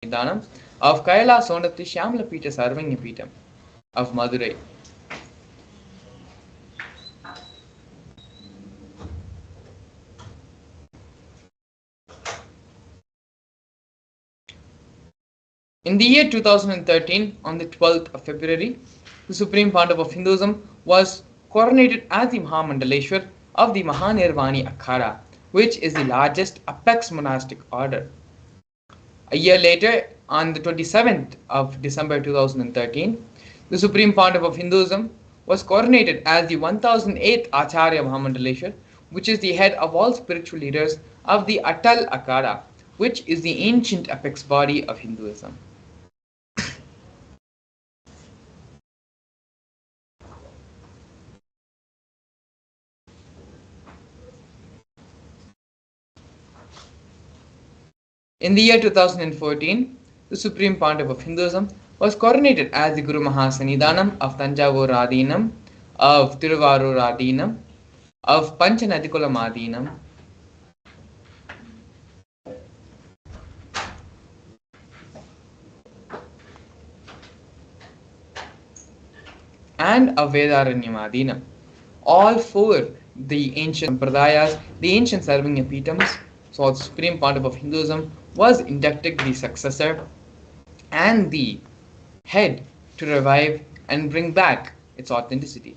Nidhanam of Kailasonatthi Shyamlapita Sarvanyapitam of Madurai. In the year 2013, on the 12th of February, the Supreme Pontiff of Hinduism was coronated as the Mahamandaleshwar of the Mahanirvani Akhada, which is the largest apex monastic order. A year later, on the 27th of December 2013, the Supreme Pontiff of Hinduism was coronated as the 1008th Acharya Mahamandaleshwar, which is the head of all spiritual leaders of the Atal Akhada, which is the ancient apex body of Hinduism. In the year 2014, the Supreme Pontiff of Hinduism was coronated as the Guru Mahasanidhanam of Tanjavur Adinam, of Tiruvarur Adinam, of Panchanadikulam Adinam, and of Vedaranyam Adinam. All four the ancient Sampradayas, the ancient Sarvanyapitams, so the Supreme Pontiff of Hinduism was inducted the successor and the head to revive and bring back its authenticity.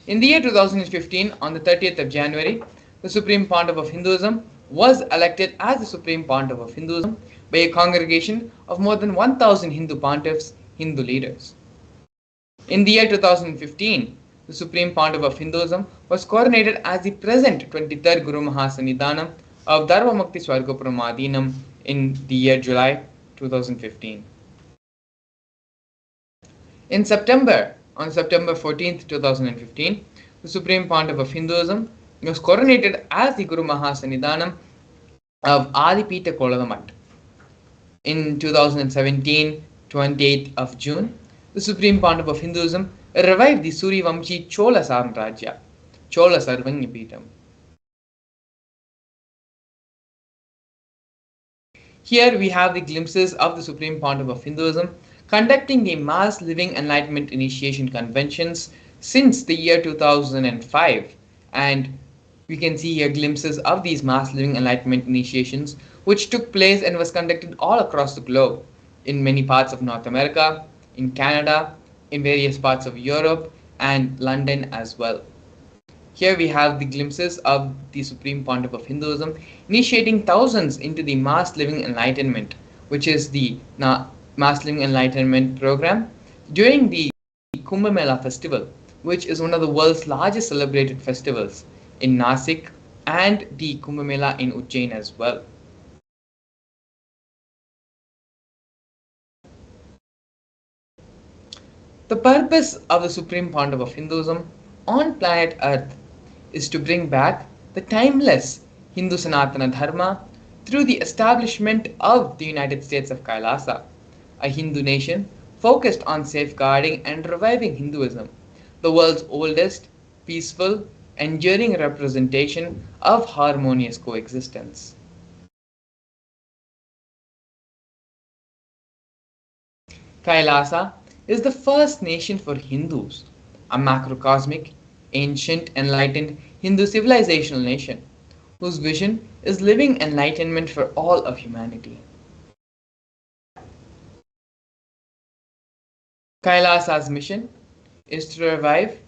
In the year 2015, on the 30th of January, the Supreme Pontiff of Hinduism was elected as the Supreme Pontiff of Hinduism by a congregation of more than 1,000 Hindu pontiffs, Hindu leaders. In the year 2015, the Supreme Pontiff of Hinduism was coronated as the present 23rd Guru Mahasanidhanam of Dharmamukti Swargapuram Adinam in the year July 2015. On September 14th, 2015, the Supreme Pontiff of Hinduism was coronated as the Guru Mahasanidhanam of Adipita Koladamat. In 2017, 28th of June, the Supreme Pontiff of Hinduism revived the Surivamshi Chola Samrajya, Chola Sarvanyapitam. Here we have the glimpses of the Supreme Pontiff of Hinduism conducting the mass living enlightenment initiation conventions since the year 2005, and we can see here glimpses of these mass living enlightenment initiations which took place and was conducted all across the globe, in many parts of North America, in Canada, in various parts of Europe, and London as well. Here we have the glimpses of the Supreme Pontiff of Hinduism initiating thousands into the Mass Living Enlightenment, which is the Mass Living Enlightenment program during the Kumbh Mela festival, which is one of the world's largest celebrated festivals in Nasik, and the Kumbh Mela in Ujjain as well. The purpose of the Supreme Pontiff of Hinduism on planet Earth is to bring back the timeless Hindu Sanatana Dharma through the establishment of the United States of Kailasa, a Hindu nation focused on safeguarding and reviving Hinduism, the world's oldest, peaceful, enduring representation of harmonious coexistence. Kailasa is the first nation for Hindus, a macrocosmic, ancient, enlightened Hindu civilizational nation, whose vision is living enlightenment for all of humanity. Kailasa's mission is to revive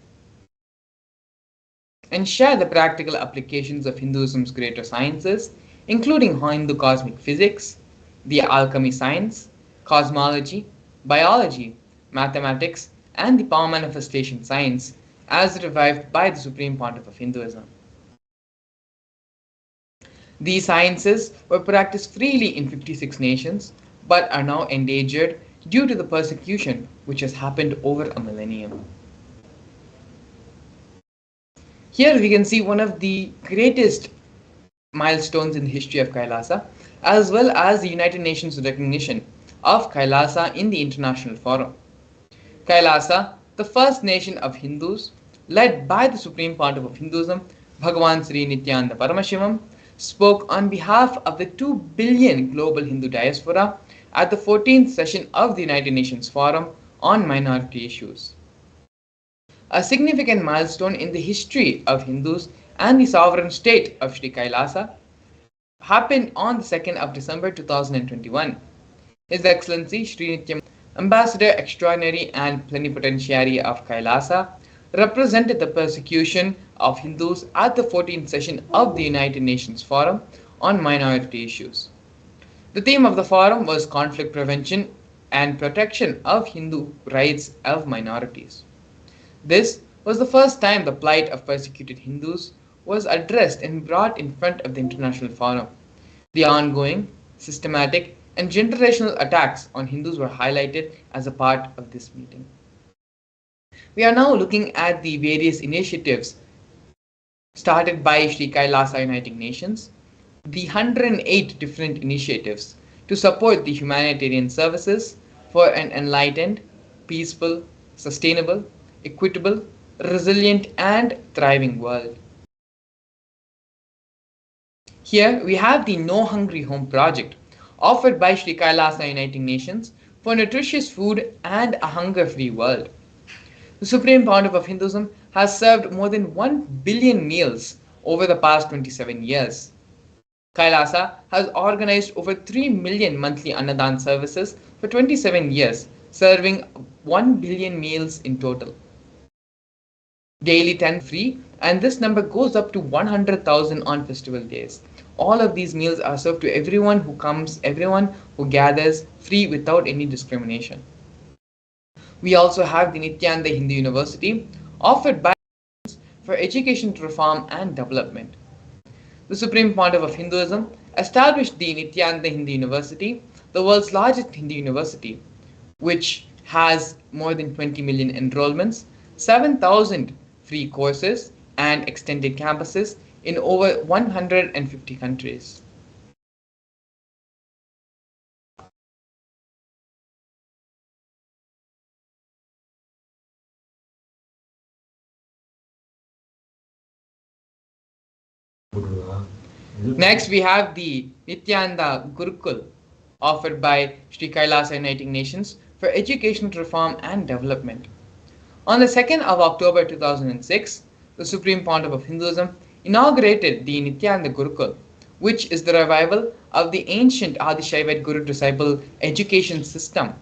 and share the practical applications of Hinduism's greater sciences, including Hindu cosmic physics, the alchemy science, cosmology, biology, mathematics, and the power manifestation science as revived by the Supreme Pontiff of Hinduism. These sciences were practiced freely in 56 nations, but are now endangered due to the persecution which has happened over a millennium. Here we can see one of the greatest milestones in the history of Kailasa, as well as the United Nations recognition of Kailasa in the international forum. Kailasa, the first nation of Hindus, led by the Supreme Pontiff of Hinduism, Bhagavan Sri Nithyananda Paramashivam, spoke on behalf of the 2 billion global Hindu diaspora at the 14th session of the United Nations Forum on Minority Issues. A significant milestone in the history of Hindus and the sovereign state of Sri Kailasa happened on the 2nd of December 2021. His Excellency Sri Nithyananda, Ambassador Extraordinary and Plenipotentiary of Kailasa, represented the persecution of Hindus at the 14th session of the United Nations Forum on Minority Issues. The theme of the forum was conflict prevention and protection of Hindu rights of minorities. This was the first time the plight of persecuted Hindus was addressed and brought in front of the International Forum. The ongoing, systematic, and generational attacks on Hindus were highlighted as a part of this meeting. We are now looking at the various initiatives started by Sri Kailasa Uniting Nations, the 108 different initiatives to support the humanitarian services for an enlightened, peaceful, sustainable, equitable, resilient, and thriving world. Here we have the No Hungry Home project offered by Sri Kailasa Uniting Nations for nutritious food and a hunger-free world. The Supreme Pontiff of Hinduism has served more than 1 billion meals over the past 27 years. Kailasa has organized over 3 million monthly Annadan services for 27 years, serving 1 billion meals in total. Daily 10 free, and this number goes up to 100,000 on festival days. All of these meals are served to everyone who comes, everyone who gathers, free without any discrimination. We also have the Nithyananda Hindu University, offered by for education reform and development. The Supreme Pontiff of Hinduism established the Nithyananda Hindu University, the world's largest Hindu university, which has more than 20 million enrollments, 7,000 free courses, and extended campuses in over 150 countries. Next, we have the Nithyananda Gurukul, offered by Sri Kailasa Uniting Nations for education reform and development. On the 2nd of October 2006, the Supreme Pontiff of Hinduism inaugurated the Nithyananda Gurukul, which is the revival of the ancient Adishaivat Guru-disciple education system,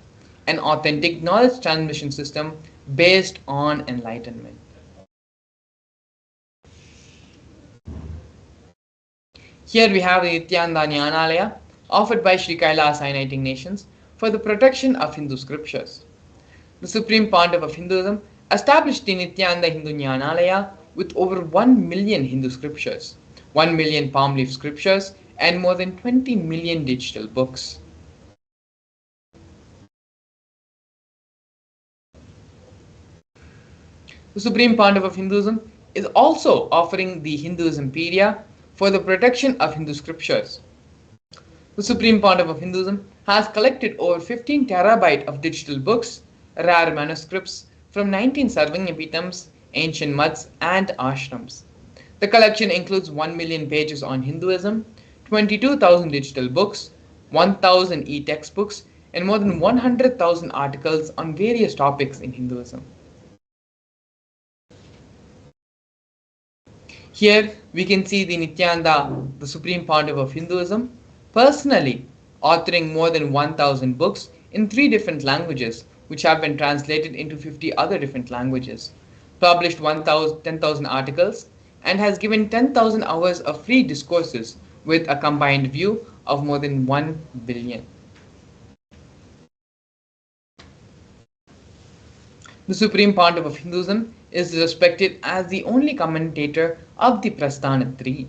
an authentic knowledge transmission system based on enlightenment. Here we have the Nithyananda Jnanalaya, offered by Sri Kailasa Uniting Nations for the protection of Hindu scriptures. The Supreme Pontiff of Hinduism established the Nithyananda Hindu Jnanalaya with over 1 million Hindu scriptures, 1 million palm leaf scriptures, and more than 20 million digital books. The Supreme Pontiff of Hinduism is also offering the Hinduismpedia for the protection of Hindu scriptures. The Supreme Pontiff of Hinduism has collected over 15 terabyte of digital books, rare manuscripts from 19 Sarvanyapitams, ancient muds, and ashrams. The collection includes 1 million pages on Hinduism, 22,000 digital books, 1,000 e-textbooks, and more than 100,000 articles on various topics in Hinduism. Here we can see the Nithyananda, the Supreme Pontiff of Hinduism, personally authoring more than 1,000 books in 3 different languages, which have been translated into 50 other different languages, published 10,000 articles, and has given 10,000 hours of free discourses with a combined view of more than 1 billion. The Supreme Pontiff of Hinduism is respected as the only commentator of the Prasthana 3.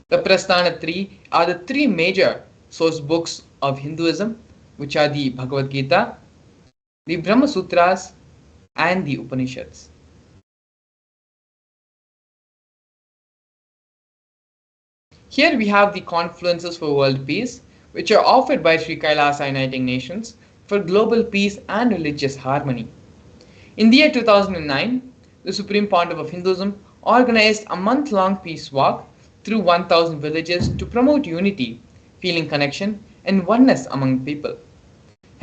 The Prasthana 3 are the 3 major source books of Hinduism, which are the Bhagavad Gita, the Brahma Sutras, and the Upanishads. Here we have the Confluences for World Peace, which are offered by Sri Kailasa Uniting Nations for global peace and religious harmony. In the year 2009, the Supreme Pontiff of Hinduism organized a month-long peace walk through 1,000 villages to promote unity, feeling connection, and oneness among people.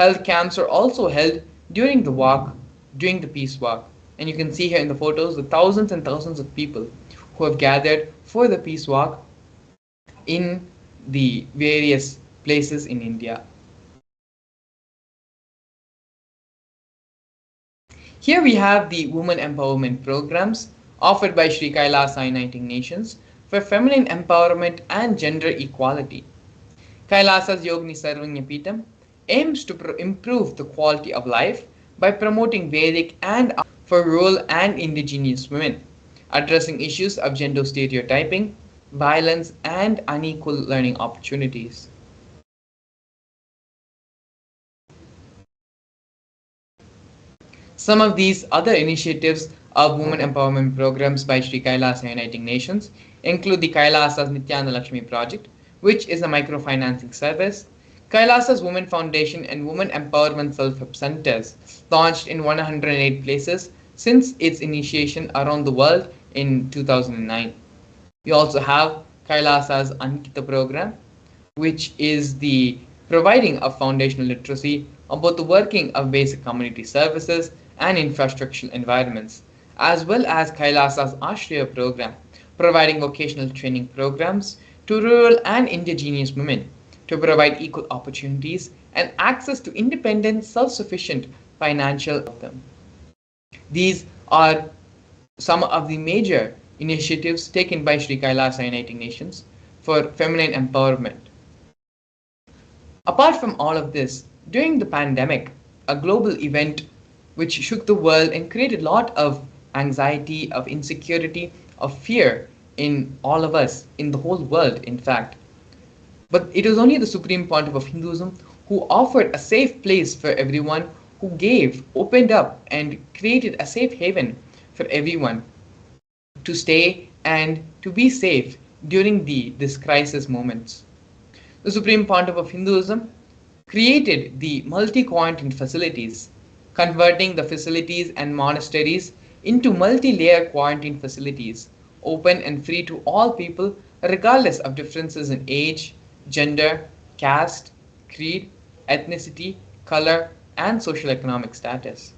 Health camps are also held during the walk, during the peace walk. And you can see here in the photos the thousands and thousands of people who have gathered for the peace walk in the various places in India. Here we have the women empowerment programs offered by Sri Kailasa Uniting Nations for feminine empowerment and gender equality. Kailasa's Yogini Sarvanya aims to improve the quality of life by promoting Vedic and for rural and indigenous women, addressing issues of gender stereotyping, violence, and unequal learning opportunities. Some of these other initiatives of women empowerment programs by Sri Kailasa Uniting Nations include the Kailasa's Nithyananda Lakshmi project, which is a microfinancing service, Kailasa's Women Foundation and Women Empowerment Self-Help Centers, launched in 108 places since its initiation around the world in 2009. We also have Kailasa's Ankita program, which is the providing of foundational literacy about the working of basic community services and infrastructural environments, as well as Kailasa's Ashraya program, providing vocational training programs to rural and indigenous women to provide equal opportunities and access to independent, self-sufficient financial outcome. These are some of the major initiatives taken by Sri Kailasa Uniting Nations for feminine empowerment. Apart from all of this, during the pandemic, a global event which shook the world and created a lot of anxiety, of insecurity, of fear in all of us, in the whole world, in fact. But it was only the Supreme Pontiff of Hinduism who offered a safe place for everyone, who gave, opened up, and created a safe haven for everyone to stay and to be safe during this crisis moments. The Supreme Pontiff of Hinduism created the multi-quarantine facilities, converting the facilities and monasteries into multi-layer quarantine facilities, open and free to all people regardless of differences in age, gender, caste, creed, ethnicity, color, and social economic status.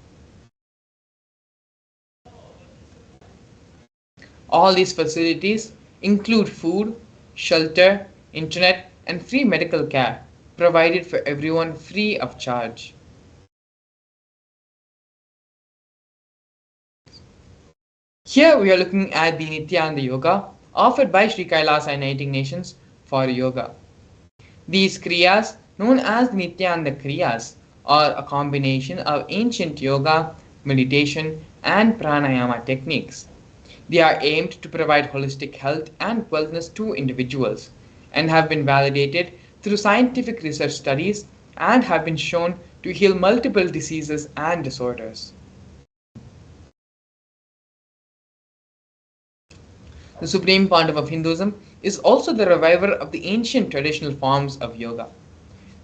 All these facilities include food, shelter, internet, and free medical care provided for everyone free of charge. Here we are looking at the Nithyananda Yoga offered by Sri Kailasa Uniting Nations for yoga. These kriyas, known as the Nithyananda kriyas, are a combination of ancient yoga, meditation, and pranayama techniques. They are aimed to provide holistic health and wellness to individuals and have been validated through scientific research studies and have been shown to heal multiple diseases and disorders. The Supreme Pontiff of Hinduism is also the reviver of the ancient traditional forms of yoga.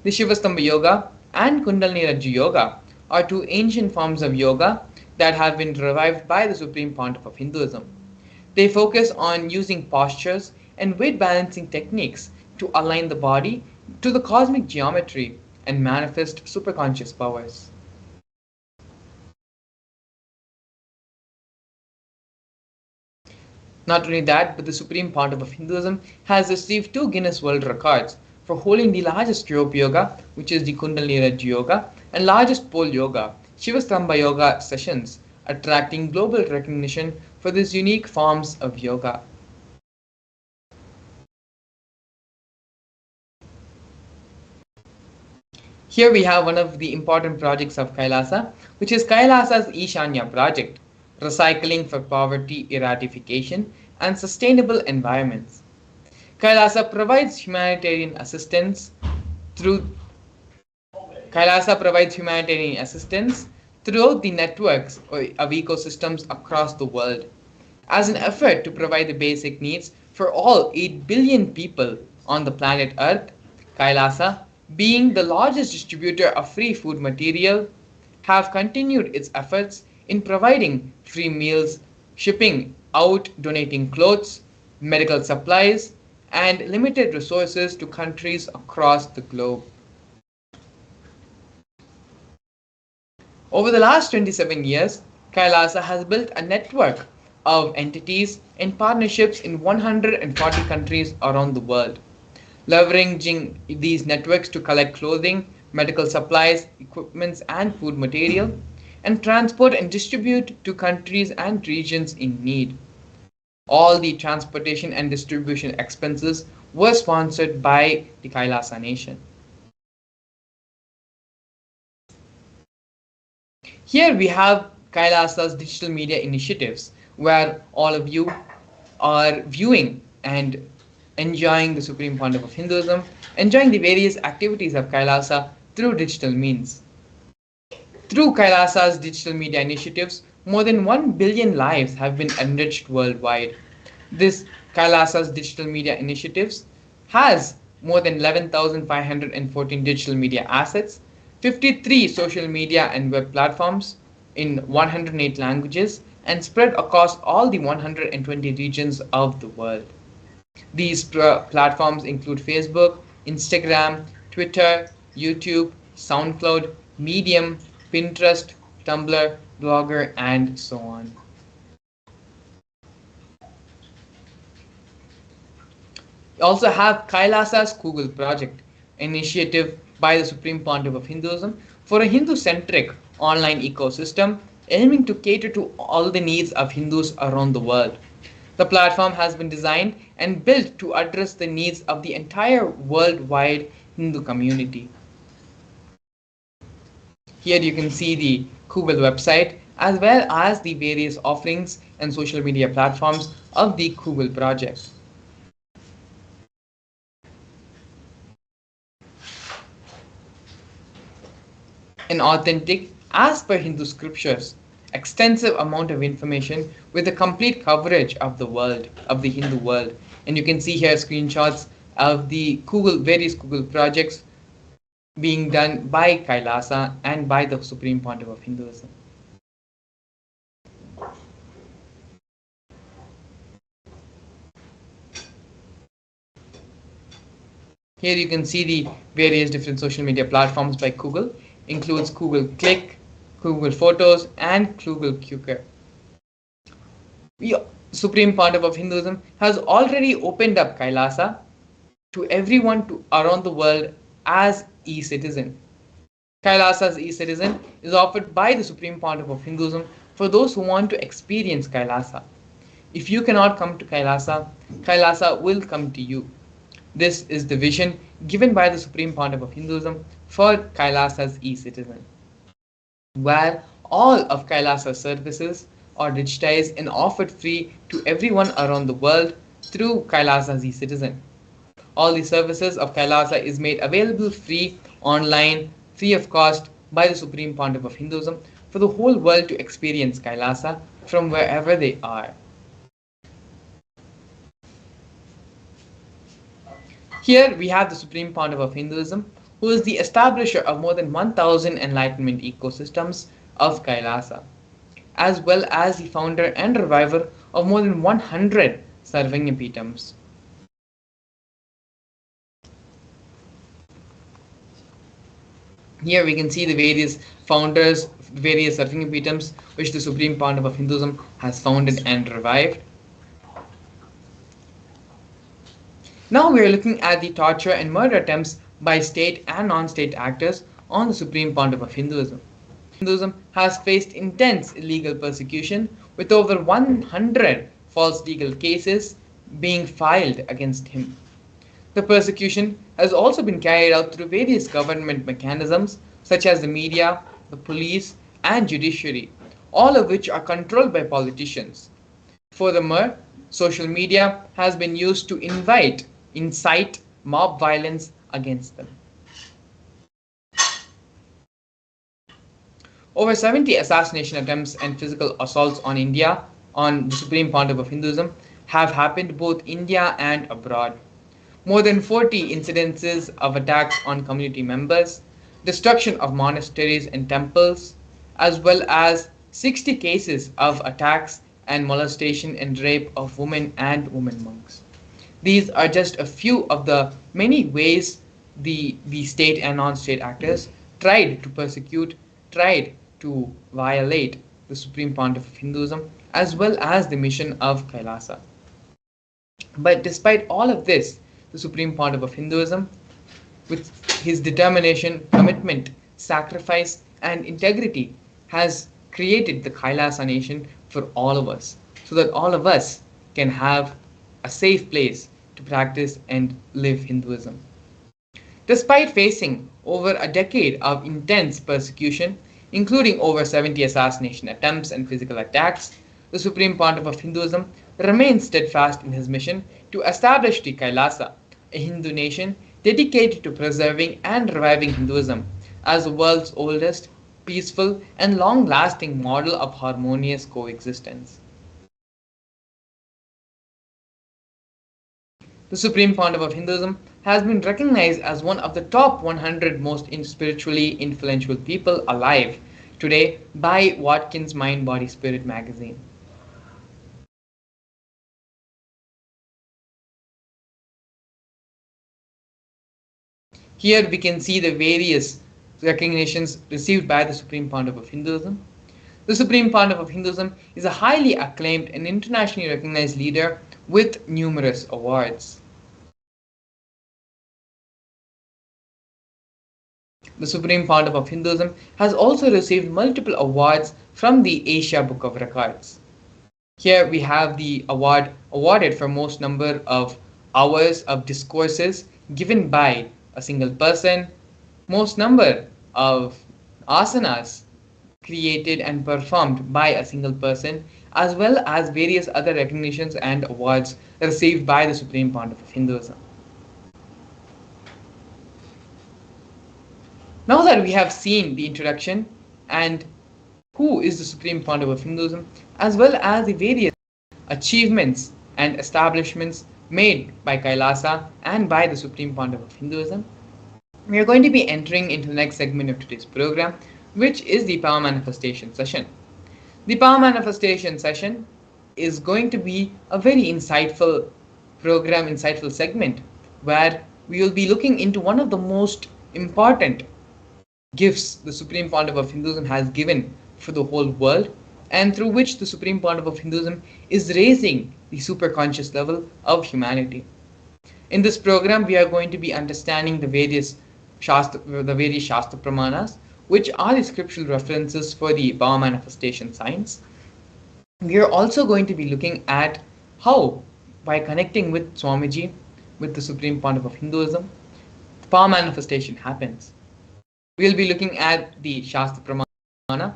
The Shivastamba Yoga and Kundalini Rajju Yoga are two ancient forms of yoga that have been revived by the Supreme Pontiff of Hinduism. They focus on using postures and weight balancing techniques to align the body to the cosmic geometry and manifest superconscious powers. Not only that, but the Supreme Pontiff of Hinduism has received 2 Guinness World Records for holding the largest rope yoga, which is the Kundalini Rajju Yoga, and largest pole yoga, Shivastamba Yoga sessions, attracting global recognition for these unique forms of yoga. Here we have one of the important projects of Kailasa, which is Kailasa's Ishanya project, recycling for poverty eradication and sustainable environments. Kailasa provides humanitarian assistance through Kailasa provides humanitarian assistance throughout the networks of ecosystems across the world as an effort to provide the basic needs for all 8 billion people on the planet Earth. Kailasa, being the largest distributor of free food material, have continued its efforts in providing free meals, shipping out, donating clothes, medical supplies, and limited resources to countries across the globe. Over the last 27 years, Kailasa has built a network of entities and partnerships in 140 countries around the world, leveraging these networks to collect clothing, medical supplies, equipments, and food material, and transport and distribute to countries and regions in need. All the transportation and distribution expenses were sponsored by the Kailasa Nation. Here we have Kailasa's digital media initiatives, where all of you are viewing and enjoying the Supreme Pontiff of Hinduism, enjoying the various activities of Kailasa through digital means. Through Kailasa's digital media initiatives, more than 1 billion lives have been enriched worldwide. This Kailasa's digital media initiatives has more than 11,514 digital media assets, 53 social media and web platforms in 108 languages, and spread across all the 120 regions of the world. These platforms include Facebook, Instagram, Twitter, YouTube, SoundCloud, Medium, Pinterest, Tumblr, Blogger, and so on. We also have Kailasa's Google Project, initiative by the Supreme Pontiff of Hinduism for a Hindu-centric online ecosystem aiming to cater to all the needs of Hindus around the world. The platform has been designed and built to address the needs of the entire worldwide Hindu community. Here you can see the Google website as well as the various offerings and social media platforms of the Google project. An authentic, as per Hindu scriptures, extensive amount of information with a complete coverage of the world, of the Hindu world. And you can see here screenshots of the various Google projects being done by Kailasa and by the Supreme Pontiff of Hinduism. Here you can see the various different social media platforms by Google, includes Google Click, Google Photos, and Google Quikr. The Supreme Pontiff of Hinduism has already opened up Kailasa to everyone around the world as e-citizen. Kailasa's e-citizen is offered by the Supreme Pontiff of Hinduism for those who want to experience Kailasa. If you cannot come to Kailasa, Kailasa will come to you. This is the vision given by the Supreme Pontiff of Hinduism for Kailasa's e-citizen, where all of Kailasa's services are digitized and offered free to everyone around the world through Kailasa's e-citizen. All the services of Kailasa is made available free, online, free of cost by the Supreme Pontiff of Hinduism for the whole world to experience Kailasa from wherever they are. Here we have the Supreme Pontiff of Hinduism, who is the establisher of more than 1,000 enlightenment ecosystems of Kailasa, as well as the founder and reviver of more than 100 Sarvanyapitams. Here we can see the various founders, various Sarvanyapitams which the Supreme Pontiff of Hinduism has founded and revived. Now we are looking at the torture and murder attempts by state and non-state actors on the Supreme Pontiff of Hinduism. Hinduism has faced intense illegal persecution with over 100 false legal cases being filed against him. The persecution has also been carried out through various government mechanisms such as the media, the police, and judiciary, all of which are controlled by politicians. Furthermore, social media has been used to incite mob violence against them. Over 70 assassination attempts and physical assaults on India, on the Supreme Pontiff of Hinduism, have happened both India and abroad. More than 40 incidences of attacks on community members, destruction of monasteries and temples, as well as 60 cases of attacks and molestation and rape of women and women monks. These are just a few of the many ways the state and non-state actors tried to persecute, tried to violate the Supreme Pontiff of Hinduism as well as the mission of Kailasa. But despite all of this, the Supreme Pontiff of Hinduism, with his determination, commitment, sacrifice, and integrity, has created the Kailasa nation for all of us, so that all of us can have a safe place to practice and live Hinduism. Despite facing over a decade of intense persecution, including over 70 assassination attempts and physical attacks, the Supreme Pontiff of Hinduism remains steadfast in his mission to establish the Kailasa, a Hindu nation dedicated to preserving and reviving Hinduism as the world's oldest, peaceful, and long lasting model of harmonious coexistence. The Supreme Pontiff of Hinduism has been recognized as one of the top 100 most spiritually influential people alive today by Watkins Mind Body Spirit magazine. Here we can see the various recognitions received by the Supreme Pontiff of Hinduism. The Supreme Pontiff of Hinduism is a highly acclaimed and internationally recognized leader with numerous awards. The Supreme Pontiff of Hinduism has also received multiple awards from the Asia Book of Records. Here we have the award awarded for most number of hours of discourses given by a single person, most number of asanas created and performed by a single person, as well as various other recognitions and awards received by the Supreme Pontiff of Hinduism. Now that we have seen the introduction and who is the Supreme Pontiff of Hinduism, as well as the various achievements and establishments made by Kailasa and by the Supreme Pontiff of Hinduism, we are going to be entering into the next segment of today's program, which is the Power Manifestation session. The Power Manifestation session is going to be a very insightful program, insightful segment, where we will be looking into one of the most important gifts the Supreme Pontiff of Hinduism has given for the whole world, and through which the Supreme Pontiff of Hinduism is raising the superconscious level of humanity. In this program, we are going to be understanding the various Shastra Pramanas, which are the scriptural references for the Power Manifestation science. We are also going to be looking at how, by connecting with Swamiji, with the Supreme Pontiff of Hinduism, Power Manifestation happens. We'll be looking at the Shastra Pramana,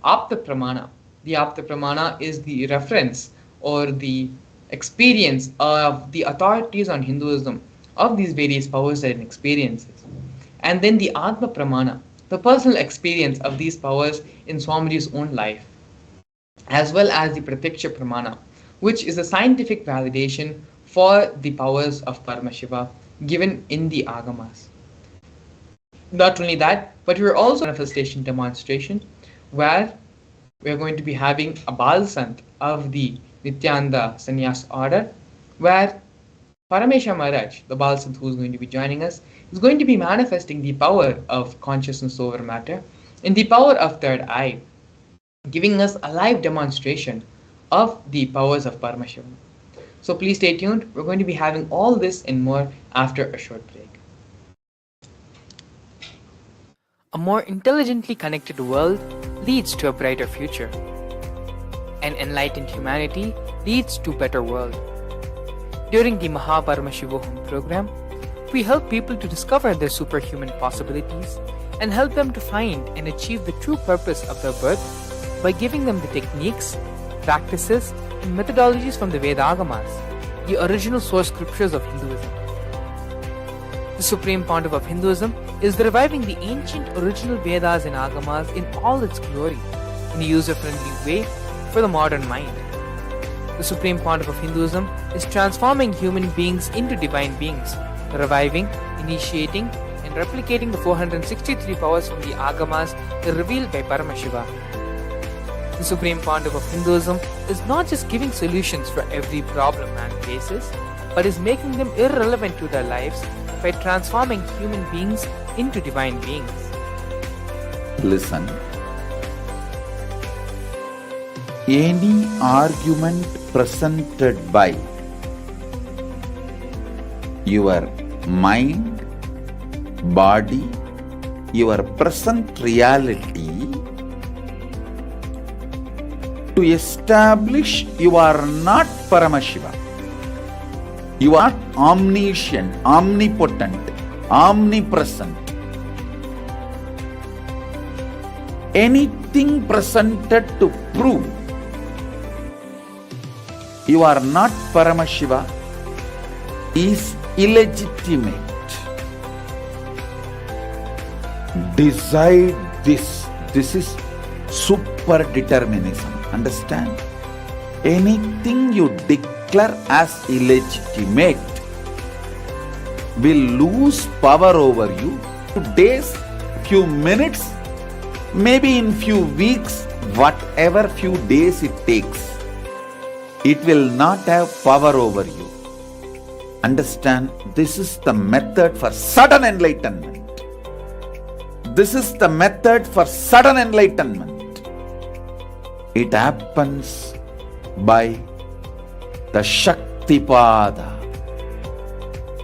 Apta Pramana. The Apta Pramana is the reference or the experience of the authorities on Hinduism of these various powers and experiences. And then the Atma Pramana, the personal experience of these powers in Swamiji's own life, as well as the Pratyaksha Pramana, which is a scientific validation for the powers of Paramashivam given in the Agamas. Not only that, but we're also manifestation demonstration, where we're going to be having a Bal Sant of the Nithyananda Sannyas order, where Paramesha Maharaj, the Bal Sant who is going to be joining us, is going to be manifesting the power of consciousness over matter and the power of third eye, giving us a live demonstration of the powers of Paramashivam. So please stay tuned. We're going to be having all this and more after a short break. A more intelligently connected world leads to a brighter future. An enlightened humanity leads to a better world. During the Paramashivam program, we help people to discover their superhuman possibilities and help them to find and achieve the true purpose of their birth by giving them the techniques, practices, and methodologies from the Vedagamas, the original source scriptures of Hinduism. The Supreme Pontiff of Hinduism is reviving the ancient original Vedas and Agamas in all its glory, in a user-friendly way for the modern mind. The Supreme Pontiff of Hinduism is transforming human beings into divine beings, reviving, initiating, and replicating the 463 powers from the Agamas revealed by Paramashiva. The Supreme Pontiff of Hinduism is not just giving solutions for every problem man faces, but is making them irrelevant to their lives by transforming human beings into divine beings. Listen any argument presented by your mind, body, your present reality to establish you are not Paramashiva. You are not omniscient, omnipotent, omnipresent. Anything presented to prove you are not Paramashiva is illegitimate. Decide this. This is super determinism. Understand? Anything you declare as illegitimate will lose power over you. Few days, few minutes, maybe in few weeks, whatever few days it takes, it will not have power over you. Understand? This is the method for sudden enlightenment. This is the method for sudden enlightenment. It happens by the Shaktipada.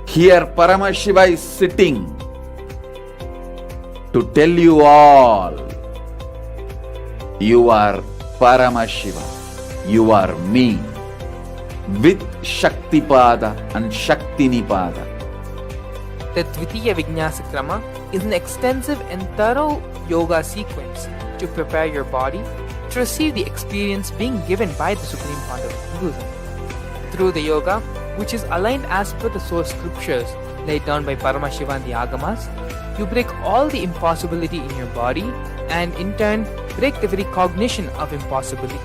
Here Paramashiva is sitting to tell you all, you are Paramashiva, you are me, with Shaktipada and Shaktinipada. The Dvitiya Vijnasa Krama is an extensive and thorough yoga sequence to prepare your body to receive the experience being given by the Supreme Founder of Hinduism. Through the yoga, which is aligned as per the source scriptures laid down by Paramashiva and the Agamas, you break all the impossibility in your body and in turn break the very cognition of impossibility.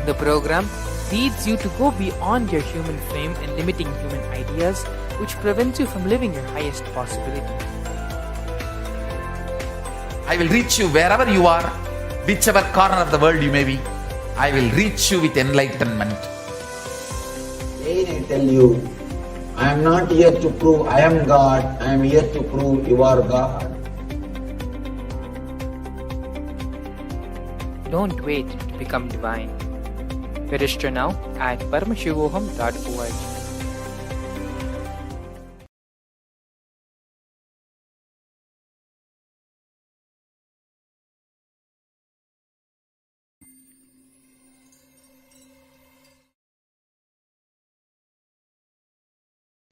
The program leads you to go beyond your human frame and limiting human ideas, which prevents you from living your highest possibility. I will reach you wherever you are, whichever corner of the world you may be. I will reach you with enlightenment. Again I tell you, I am not here to prove I am God, I am here to prove you are God. Don't wait to become divine. Register now at paramashivoham.org.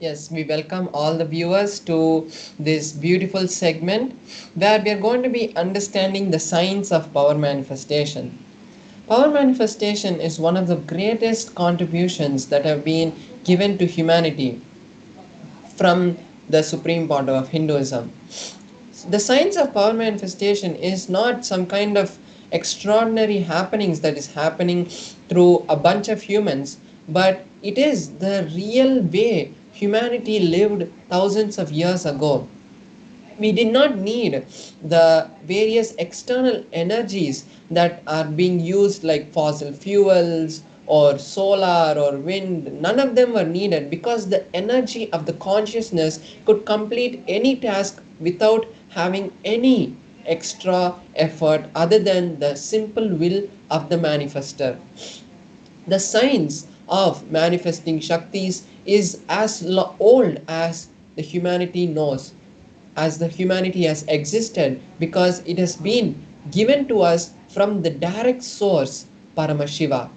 Yes, we welcome all the viewers to this beautiful segment where we are going to be understanding the science of power manifestation. Power manifestation is one of the greatest contributions that have been given to humanity from the Supreme Pontiff of Hinduism. The science of power manifestation is not some kind of extraordinary happenings that is happening through a bunch of humans, but it is the real way humanity lived thousands of years ago. We did not need the various external energies that are being used like fossil fuels or solar or wind. None of them were needed because the energy of the consciousness could complete any task without having any extra effort other than the simple will of the manifester. The science of manifesting Shaktis is as old as the humanity knows, as the humanity has existed, because it has been given to us from the direct source, Paramashiva.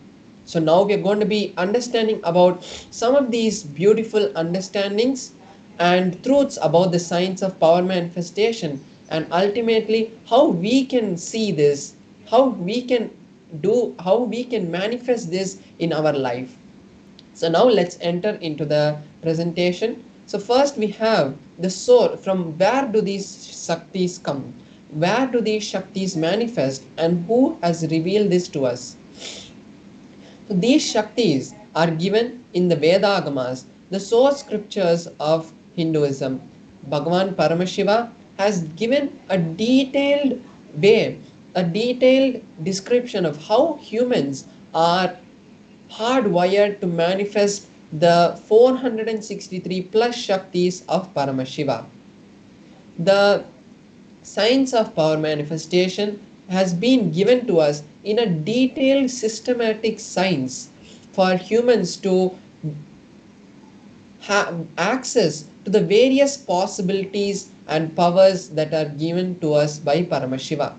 So now we are going to be understanding about some of these beautiful understandings and truths about the science of power manifestation, and ultimately how we can see this, how we can manifest this in our life. So now let's enter into the presentation. So first we have the source. From where do these Shaktis come? Where do these Shaktis manifest, and who has revealed this to us? So these Shaktis are given in the Vedagamas, the source scriptures of Hinduism. Bhagavan Paramashiva has given a detailed way, a detailed description of how humans are hardwired to manifest the 463 plus Shaktis of Paramashiva. The science of power manifestation has been given to us in a detailed systematic science for humans to have access to the various possibilities and powers that are given to us by Paramashiva.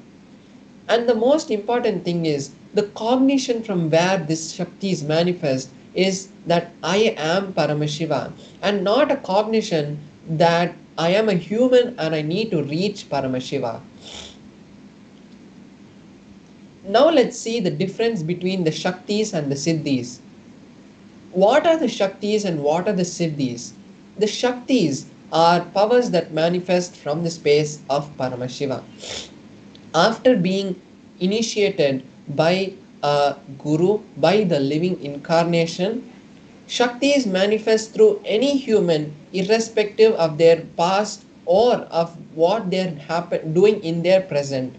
And the most important thing is the cognition from where this Shaktis manifest is that I am Paramashiva, and not a cognition that I am a human and I need to reach Paramashiva. Now let's see the difference between the Shaktis and the Siddhis. What are the Shaktis and what are the Siddhis? The Shaktis are powers that manifest from the space of Paramashiva. After being initiated by a guru, by the living incarnation, Shaktis manifest through any human irrespective of their past or of what they're doing in their present.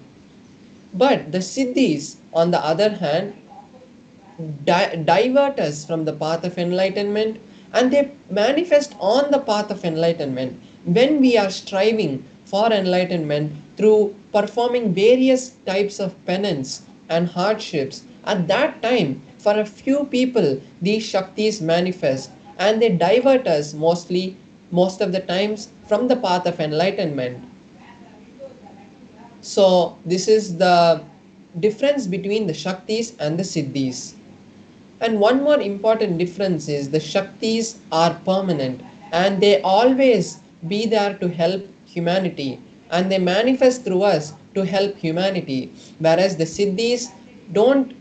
But the Siddhis, on the other hand, divert us from the path of enlightenment, and they manifest on the path of enlightenment when we are striving for enlightenment through performing various types of penance and hardships. At that time, for a few people, these Shaktis manifest and they divert us most of the times from the path of enlightenment. So, this is the difference between the Shaktis and the Siddhis. And one more important difference is the Shaktis are permanent and they always be there to help humanity and they manifest through us to help humanity, whereas the Siddhis don't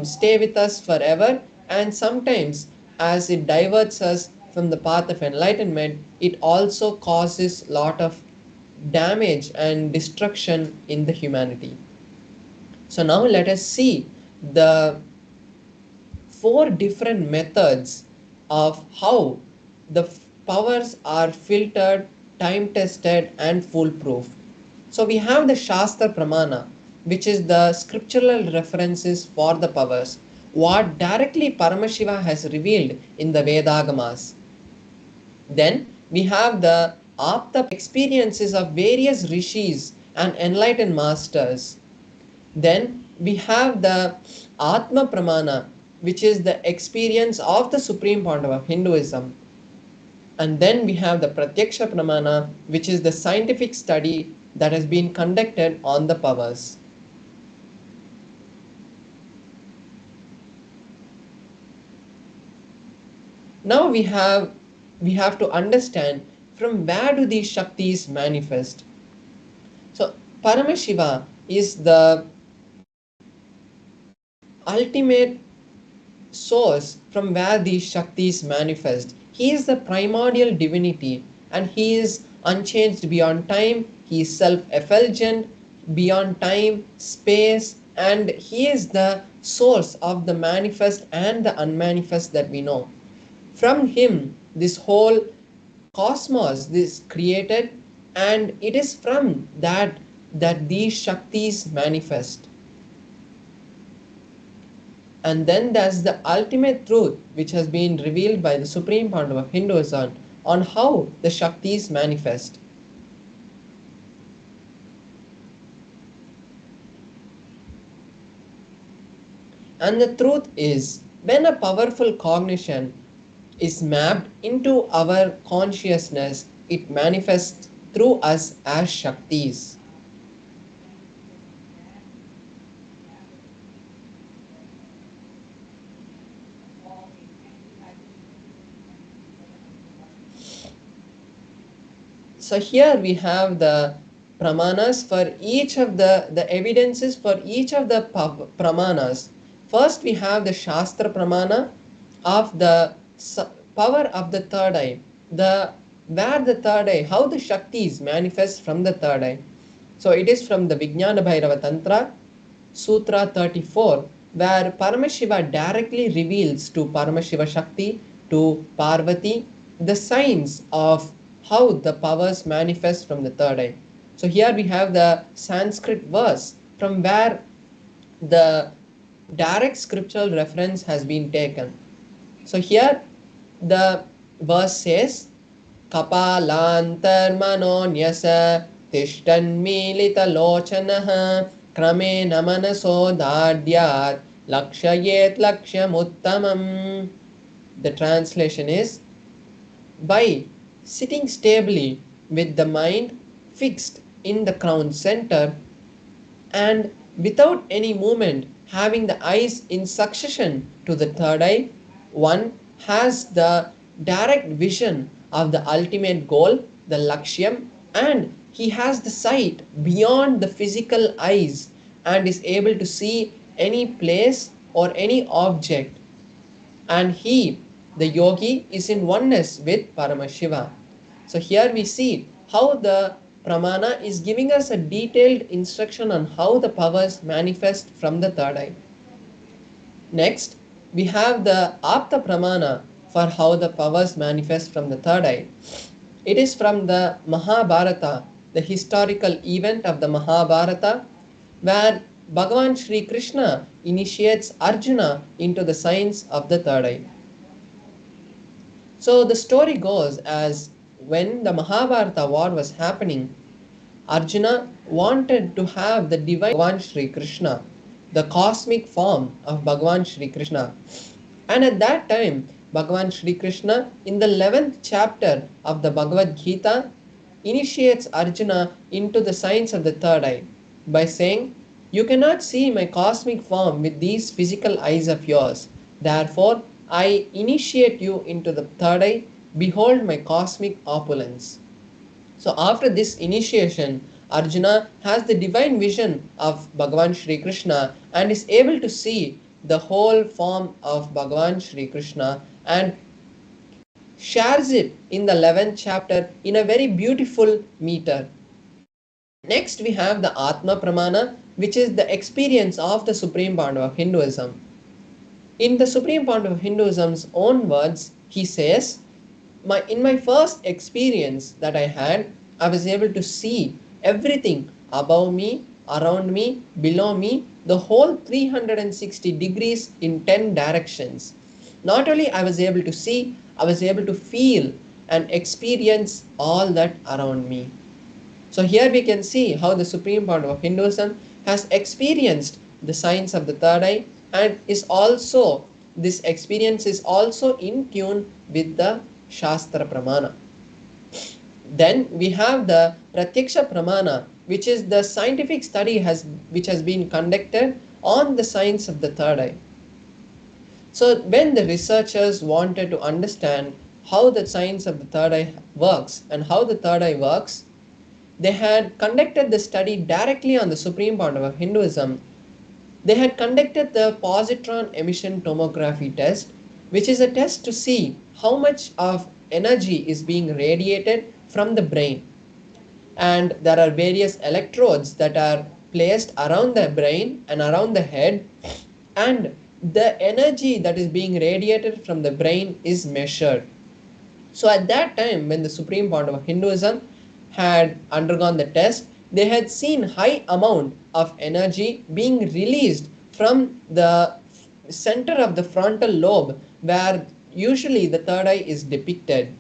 stay with us forever, and sometimes as it diverts us from the path of enlightenment, it also causes lot of damage and destruction in the humanity. So now let us see the four different methods of how the powers are filtered, time tested, and foolproof. So we have the Shastra Pramana, which is the scriptural references for the powers, what directly Paramashiva has revealed in the Vedagamas. Then we have the Apta experiences of various rishis and enlightened masters. Then we have the Atma Pramana, which is the experience of the supreme point of Hinduism. And then we have the Pratyaksha Pramana, which is the scientific study that has been conducted on the powers. Now we have to understand from where do these Shaktis manifest. So Paramashiva is the ultimate source from where these Shaktis manifest. He is the primordial divinity and he is unchanged beyond time. He is self-effulgent beyond time, space, and he is the source of the manifest and the unmanifest that we know. From him, this whole cosmos is created, and it is from that these Shaktis manifest. And then there's the ultimate truth which has been revealed by the Supreme Pandava of Hinduism on how the Shaktis manifest. And the truth is, when a powerful cognition is mapped into our consciousness, it manifests through us as Shaktis. So here we have the pramanas for each of the evidences for each of the pramanas. First we have the Shastra Pramana of the power of the third eye, where the third eye, how the Shaktis manifest from the third eye. So it is from the Vijnana Bhairava Tantra, Sutra 34, where Paramashiva directly reveals to Paramashiva Shakti, to Parvati, the signs of how the powers manifest from the third eye. So here we have the Sanskrit verse from where the direct scriptural reference has been taken. So here the verse says, Kapalantar manonyasa tishtan milita lochanaha Krame namanaso dadyat lakshayet lakshyamuttamam. The translation is, by sitting stably with the mind fixed in the crown center and without any movement, having the eyes in succession to the third eye, one has the direct vision of the ultimate goal, the Lakshyam, and he has the sight beyond the physical eyes and is able to see any place or any object. And he, the yogi, is in oneness with Paramashiva. So here we see how the pramana is giving us a detailed instruction on how the powers manifest from the third eye. Next, we have the apta pramana for how the powers manifest from the third eye. It is from the Mahabharata, the historical event of the Mahabharata, where Bhagavan Sri Krishna initiates Arjuna into the science of the third eye. So the story goes as, when the Mahabharata war was happening, Arjuna wanted to have the divine Bhagavan Sri Krishna, the cosmic form of Bhagavan Sri Krishna. And at that time, Bhagavan Sri Krishna, in the 11th chapter of the Bhagavad Gita, initiates Arjuna into the science of the third eye by saying, "You cannot see my cosmic form with these physical eyes of yours. Therefore, I initiate you into the third eye. Behold my cosmic opulence." So after this initiation, Arjuna has the divine vision of Bhagavan Sri Krishna and is able to see the whole form of Bhagavan Sri Krishna and shares it in the 11th chapter in a very beautiful meter. Next, we have the Atma Pramana, which is the experience of the Supreme Pandava of Hinduism. In the Supreme Pandava of Hinduism's own words, he says, in my first experience that I had, I was able to see everything above me, around me, below me, the whole 360 degrees in 10 directions. Not only I was able to see, I was able to feel and experience all that around me. So here we can see how the Supreme Pandava of Hinduism has experienced the science of the third eye, and is also, this experience is also in tune with the Shastra Pramana. Then we have the Pratyaksha Pramana, which is the scientific study which has been conducted on the science of the third eye. So when the researchers wanted to understand how the science of the third eye works and how the third eye works, they had conducted the study directly on the Supreme Pandava of Hinduism. They had conducted the positron emission tomography test, which is a test to see how much of energy is being radiated from the brain. And there are various electrodes that are placed around the brain and around the head, and the energy that is being radiated from the brain is measured. So at that time, when the Supreme Pandava of Hinduism had undergone the test, they had seen high amount of energy being released from the center of the frontal lobe, where usually the third eye is depicted.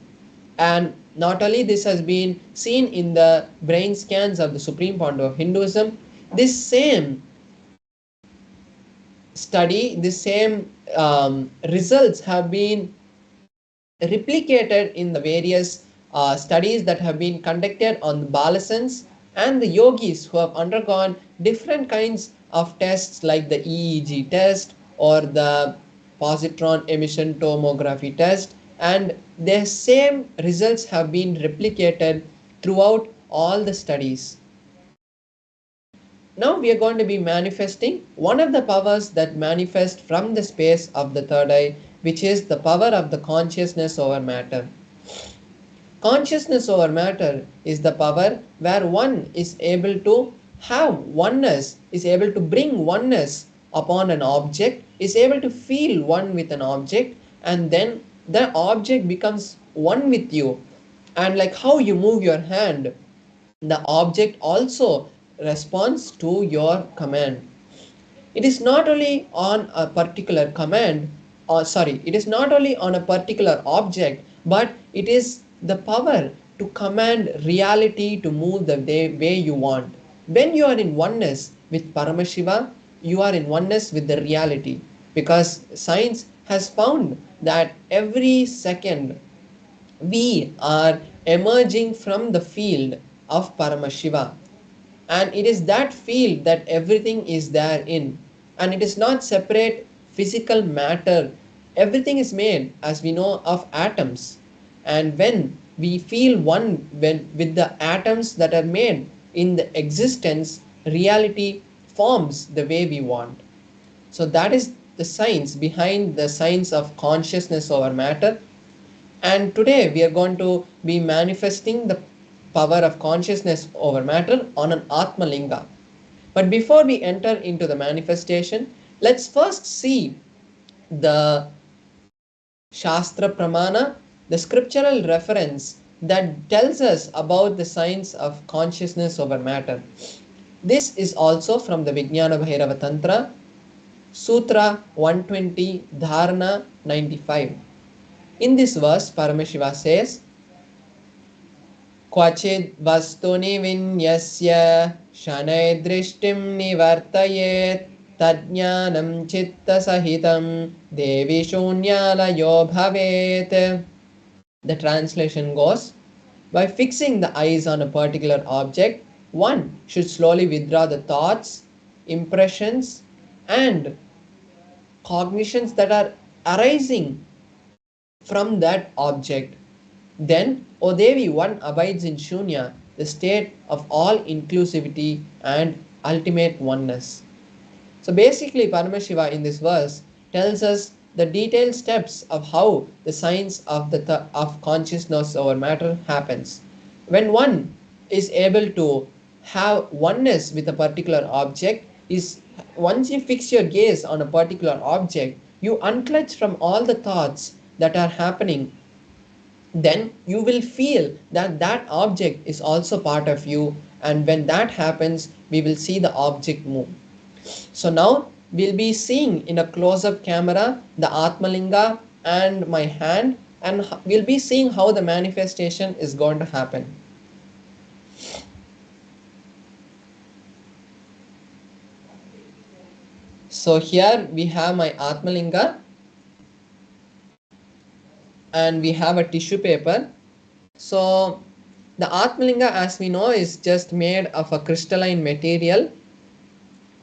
And not only this has been seen in the brain scans of the Supreme Pandava of Hinduism, this same study, this same results have been replicated in the various studies that have been conducted on the Balasans and the yogis who have undergone different kinds of tests like the EEG test or the positron emission tomography test, and the same results have been replicated throughout all the studies. Now we are going to be manifesting one of the powers that manifest from the space of the third eye, which is the power of the consciousness over matter. Consciousness over matter is the power where one is able to have oneness, is able to bring oneness upon an object, is able to feel one with an object, and then the object becomes one with you. And like how you move your hand, the object also responds to your command. It is not only on a particular command, it is not only on a particular object, but it is the power to command reality to move the way you want. When you are in oneness, with Paramashiva, you are in oneness with the reality, because science has found that every second we are emerging from the field of Paramashiva, and it is that field that everything is there in, and it is not separate physical matter. Everything is made, as we know, of atoms, and when we feel one with the atoms that are made in the existence, reality forms the way we want. So that is the science behind the science of consciousness over matter. And today we are going to be manifesting the power of consciousness over matter on an Atma Linga. But before we enter into the manifestation, let's first see the Shastra Pramana, the scriptural reference that tells us about the science of consciousness over matter. This is also from the Vijnana Bhairava Tantra, Sutra 120, Dharana 95. In this verse, Paramashiva says, Kvachid vastuni vinyasya shanay drishtim nivartayet tadjnanam chitta sahitam devi shunyalayo bhavet. The translation goes, by fixing the eyes on a particular object, one should slowly withdraw the thoughts, impressions, and cognitions that are arising from that object. Then, O Devi, one abides in Shunya, the state of all inclusivity and ultimate oneness. So basically, Paramashiva in this verse tells us the detailed steps of how the science of of consciousness over matter happens. When one is able to have oneness with a particular object, is once you fix your gaze on a particular object, you unclutch from all the thoughts that are happening. Then you will feel that that object is also part of you, and when that happens, we will see the object move. So now we'll be seeing in a close-up camera the Atmalinga and my hand, and we'll be seeing how the manifestation is going to happen. So here we have my Atmalinga, and we have a tissue paper. So the Atmalinga, as we know, is just made of a crystalline material,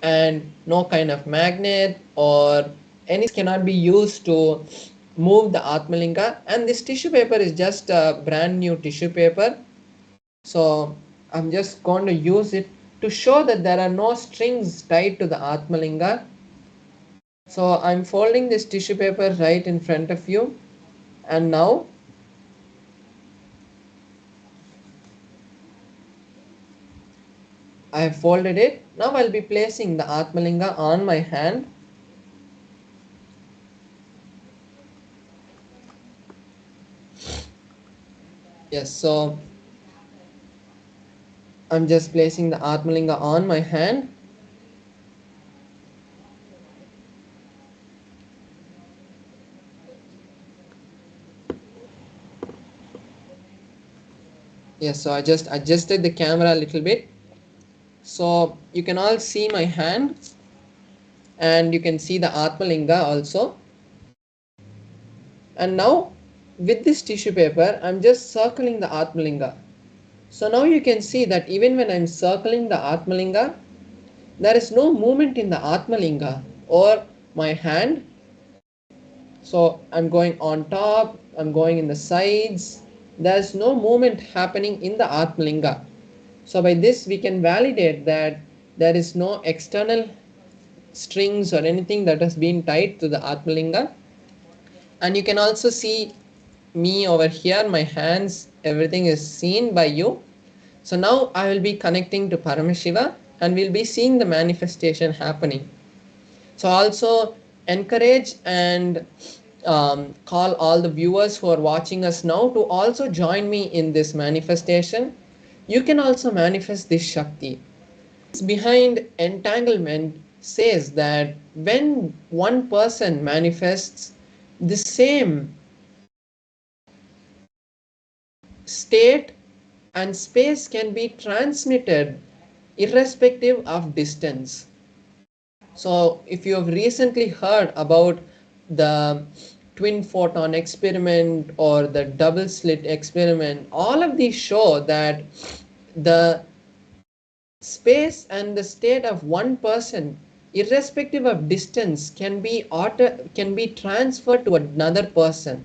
and no kind of magnet or any cannot be used to move the Atmalinga. And this tissue paper is just a brand new tissue paper. So I'm just going to use it to show that there are no strings tied to the Atmalinga. So I'm folding this tissue paper right in front of you, and now I have folded it. Now I'll be placing the Atmalinga on my hand. Yes, so I'm just placing the Atmalinga on my hand. Yes, so I just adjusted the camera a little bit. So you can all see my hand, and you can see the Atmalinga also. And now with this tissue paper, I'm just circling the Atmalinga. So now you can see that even when I'm circling the Atmalinga, there is no movement in the Atmalinga or my hand. So I'm going on top, I'm going in the sides. There's no movement happening in the Atmalinga. So by this we can validate that there is no external strings or anything that has been tied to the Atmalinga. And you can also see me over here, my hands, everything is seen by you. So now I will be connecting to Paramashiva, and we'll be seeing the manifestation happening. So also encourage and call all the viewers who are watching us now to also join me in this manifestation. You can also manifest this Shakti. Behind entanglement says that when one person manifests, the same state and space can be transmitted irrespective of distance. So, if you have recently heard about the twin photon experiment or the double slit experiment, all of these show that the space and the state of one person, irrespective of distance, can be transferred to another person.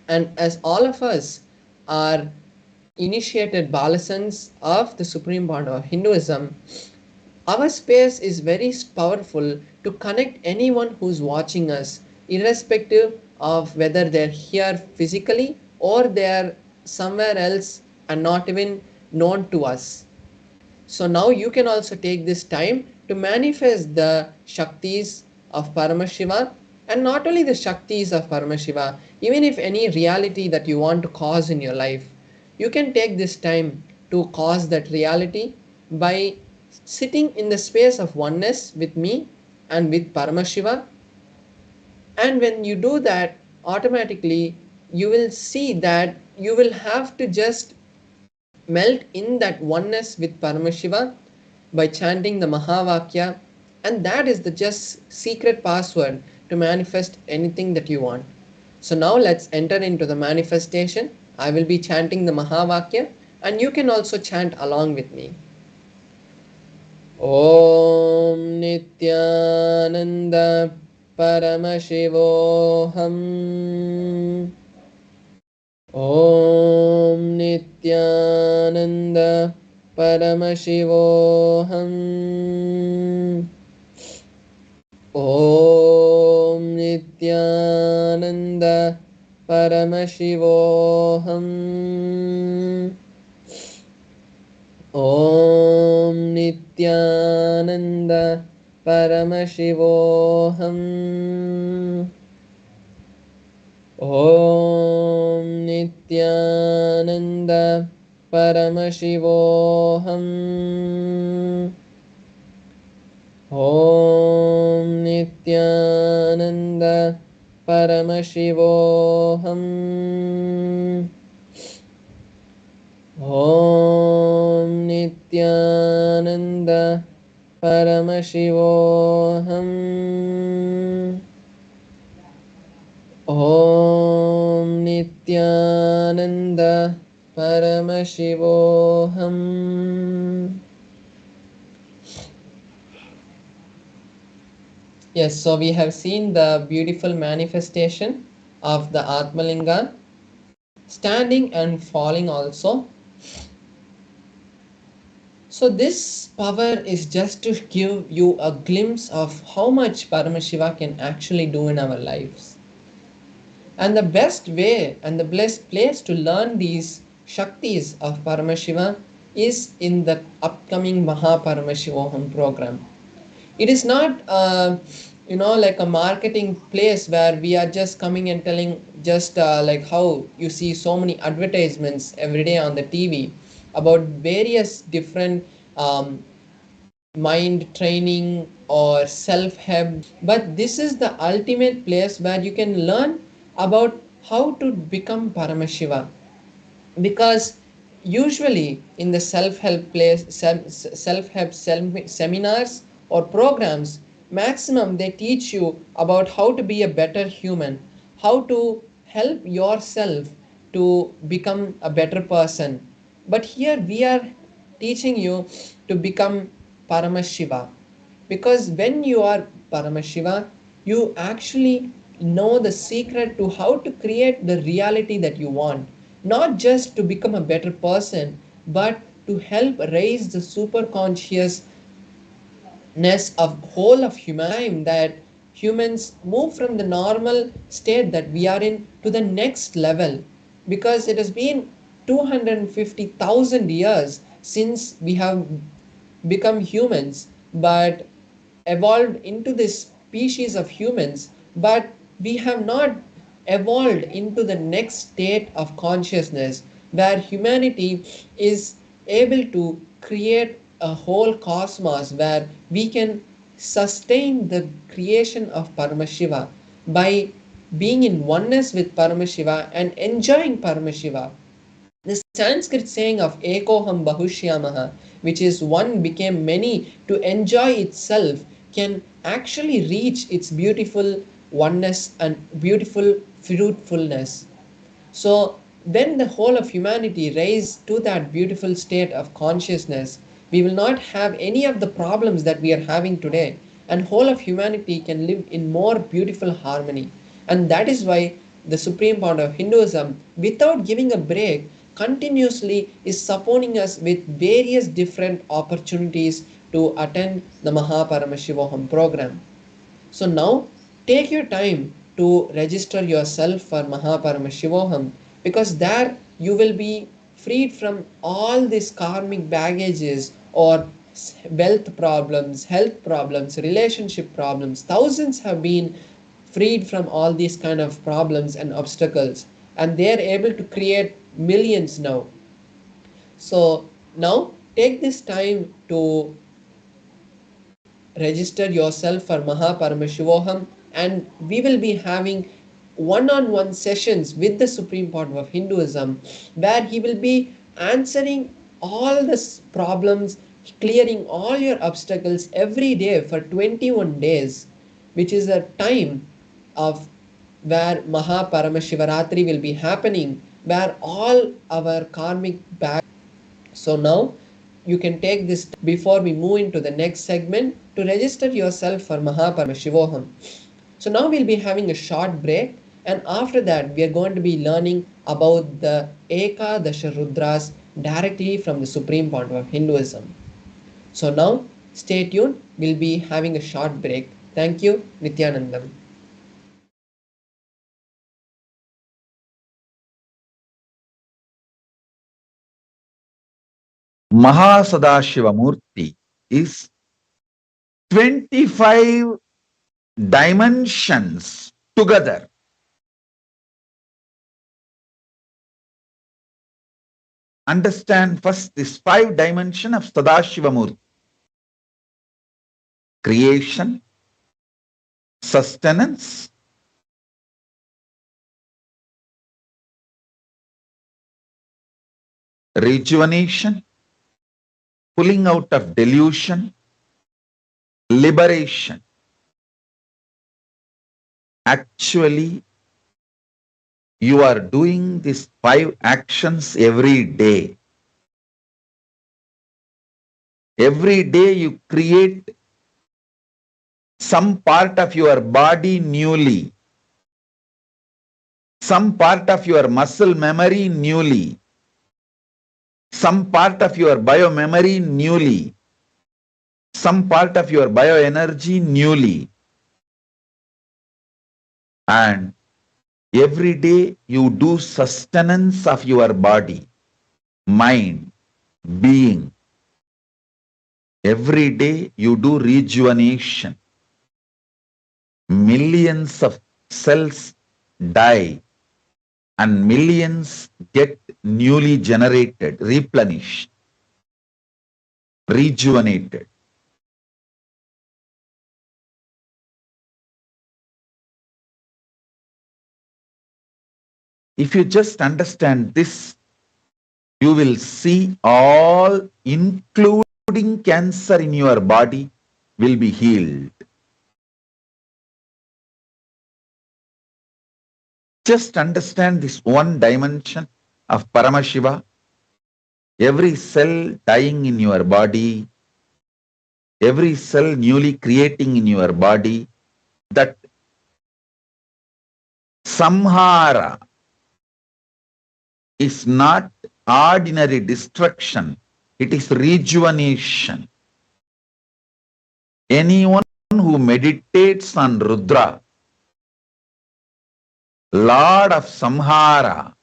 And as all of us are initiated balasans of the supreme bond of Hinduism, our space is very powerful to connect anyone who's watching us, irrespective of whether they're here physically or they're somewhere else and not even known to us. So now you can also take this time to manifest the Shaktis of Paramashiva, and not only the Shaktis of Paramashiva, even if any reality that you want to cause in your life, you can take this time to cause that reality by sitting in the space of oneness with me and with Paramashiva. And when you do that, automatically you will see that you will have to just melt in that oneness with Paramashiva by chanting the Mahavakya, and that is the just secret password to manifest anything that you want. So now let's enter into the manifestation. I will be chanting the Mahavakya, and you can also chant along with me. Om Nithyananda Paramashivoham. Om Nithyananda Paramashivoham. Om Nithyananda Paramashivoham. Om Nithyananda Paramashivoham. Om Nithyananda Paramashivoham. Om Nithyananda Paramashivoham. Om Nithyananda Paramashivoham. Om Nithyananda Paramashivoham. Yes, so we have seen the beautiful manifestation of the Atmalinga, standing and falling also. So this power is just to give you a glimpse of how much Paramashiva can actually do in our lives. And the best way and the best place to learn these Shaktis of Paramashiva is in the upcoming Paramashivoham program. It is not like a marketing place where we are just coming and telling just like how you see so many advertisements every day on the TV about various different mind training or self-help, but this is the ultimate place where you can learn about how to become Paramashiva. Because usually in the self-help seminars or programs, maximum they teach you about how to be a better human, how to help yourself to become a better person. But here we are teaching you to become Paramashiva, because when you are Paramashiva, you actually know the secret to how to create the reality that you want, not just to become a better person, but to help raise the super consciousness of whole of humanity, that humans move from the normal state that we are in to the next level. Because it has been 250,000 years since we have become humans, but evolved into this species of humans, but we have not evolved into the next state of consciousness where humanity is able to create a whole cosmos where we can sustain the creation of Paramashiva by being in oneness with Paramashiva and enjoying Paramashiva. The Sanskrit saying of Ekoham Bahushyamaha, which is one became many to enjoy itself, can actually reach its beautiful oneness and beautiful fruitfulness. So, when the whole of humanity rise to that beautiful state of consciousness, we will not have any of the problems that we are having today, and whole of humanity can live in more beautiful harmony. And that is why the supreme point of Hinduism, without giving a break, continuously is supporting us with various different opportunities to attend the Mahaparamashivoham program. So now take your time to register yourself for Mahaparamashivoham, because there you will be freed from all these karmic baggages or wealth problems, health problems, relationship problems. Thousands have been freed from all these kind of problems and obstacles, and they are able to create millions now. So now take this time to register yourself for Mahaparamashivoham, and we will be having one-on-one sessions with the Supreme Point of Hinduism, where he will be answering all the problems, clearing all your obstacles every day for 21 days, which is a time of where Mahaparamashivaratri will be happening, where all our karmic back. So now you can take this before we move into the next segment to register yourself for Mahaparamashivoham. So now we'll be having a short break, and after that we are going to be learning about the Ekadasha Rudras directly from the Supreme Point of Hinduism. So now stay tuned, we'll be having a short break. Thank you, Nithyanandam. Mahasadashiva Murti is 25 dimensions together. Understand first this 5 dimension of Sadashiva Murti: creation, sustenance, rejuvenation, pulling out of delusion, liberation. Actually, you are doing these 5 actions every day. Every day you create some part of your body newly, some part of your muscle memory newly, some part of your biomemory newly, some part of your bioenergy newly. And every day you do sustenance of your body, mind, being. Every day you do rejuvenation. Millions of cells die and millions get newly generated, replenished, rejuvenated. If you just understand this, you will see all, including cancer in your body, will be healed. Just understand this one dimension of Paramashiva. Every cell dying in your body, every cell newly creating in your body, that samhara is not ordinary destruction, it is rejuvenation. Anyone who meditates on Rudra, Lord of Samhara,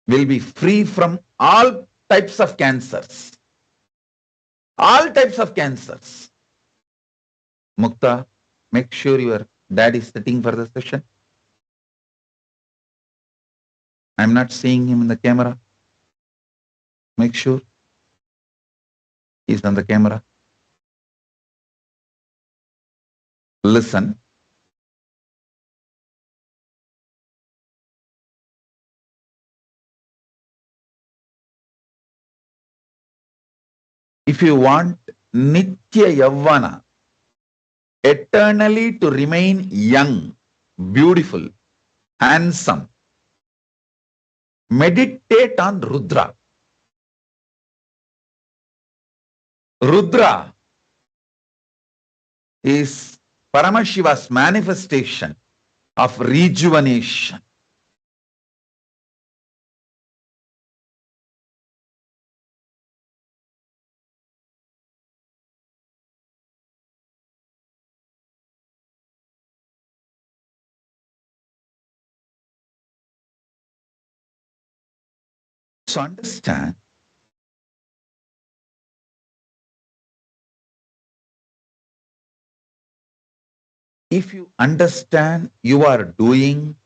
will be free from all types of cancers. All types of cancers. Mukta, make sure your dad is sitting for the session. I'm not seeing him in the camera. Make sure he's on the camera. Listen. If you want Nitya Yavana, eternally to remain young, beautiful, handsome, meditate on Rudra. Rudra is Paramashiva's manifestation of rejuvenation. So understand, if you understand you are doing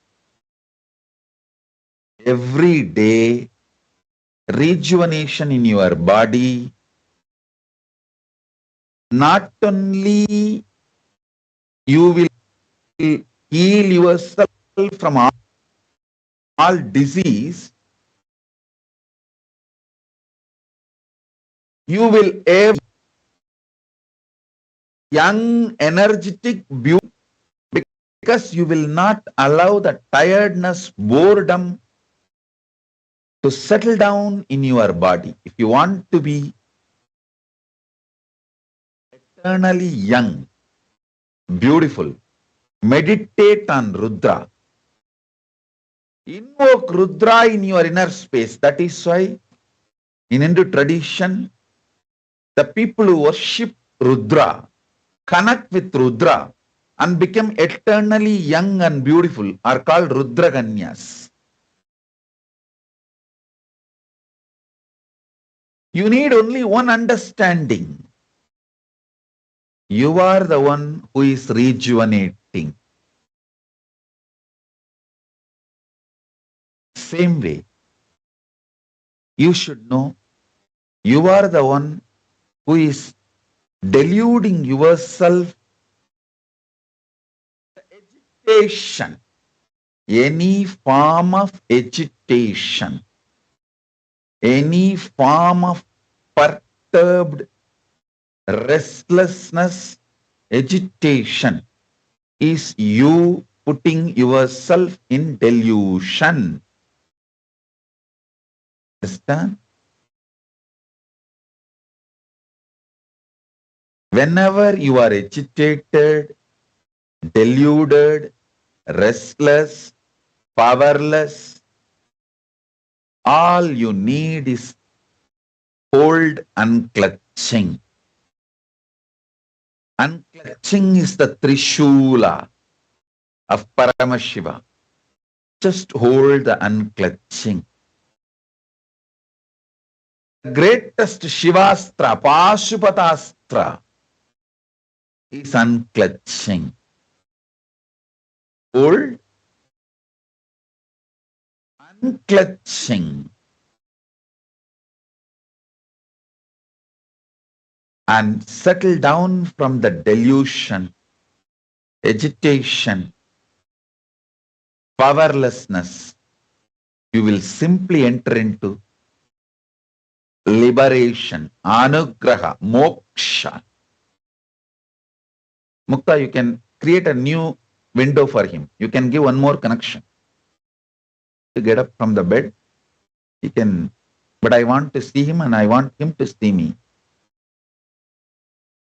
every day rejuvenation in your body, not only you will heal yourself from all disease, you will have young, energetic beauty because you will not allow the tiredness, boredom to settle down in your body. If you want to be eternally young, beautiful, meditate on Rudra. Invoke Rudra in your inner space. That is why in Hindu tradition, the people who worship Rudra, connect with Rudra, and become eternally young and beautiful are called Rudraganyas. You need only one understanding. You are the one who is rejuvenating. Same way, you should know you are the one who is deluding yourself. Agitation, any form of agitation, any form of perturbed restlessness, agitation is you putting yourself in delusion. Understand? Whenever you are agitated, deluded, restless, powerless, all you need is hold unclutching. Unclutching is the Trishula of Paramashiva. Just hold the unclutching. The greatest Shivastra, Pashupatastra, is unclutching. Hold, unclutching, and settle down from the delusion, agitation, powerlessness. You will simply enter into liberation, anugraha, moksha. Mukta, you can create a new window for him. You can give one more connection. To get up from the bed, he can, but I want to see him and I want him to see me.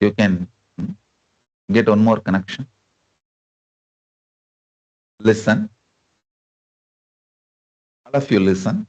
You can get one more connection. Listen. All of you listen.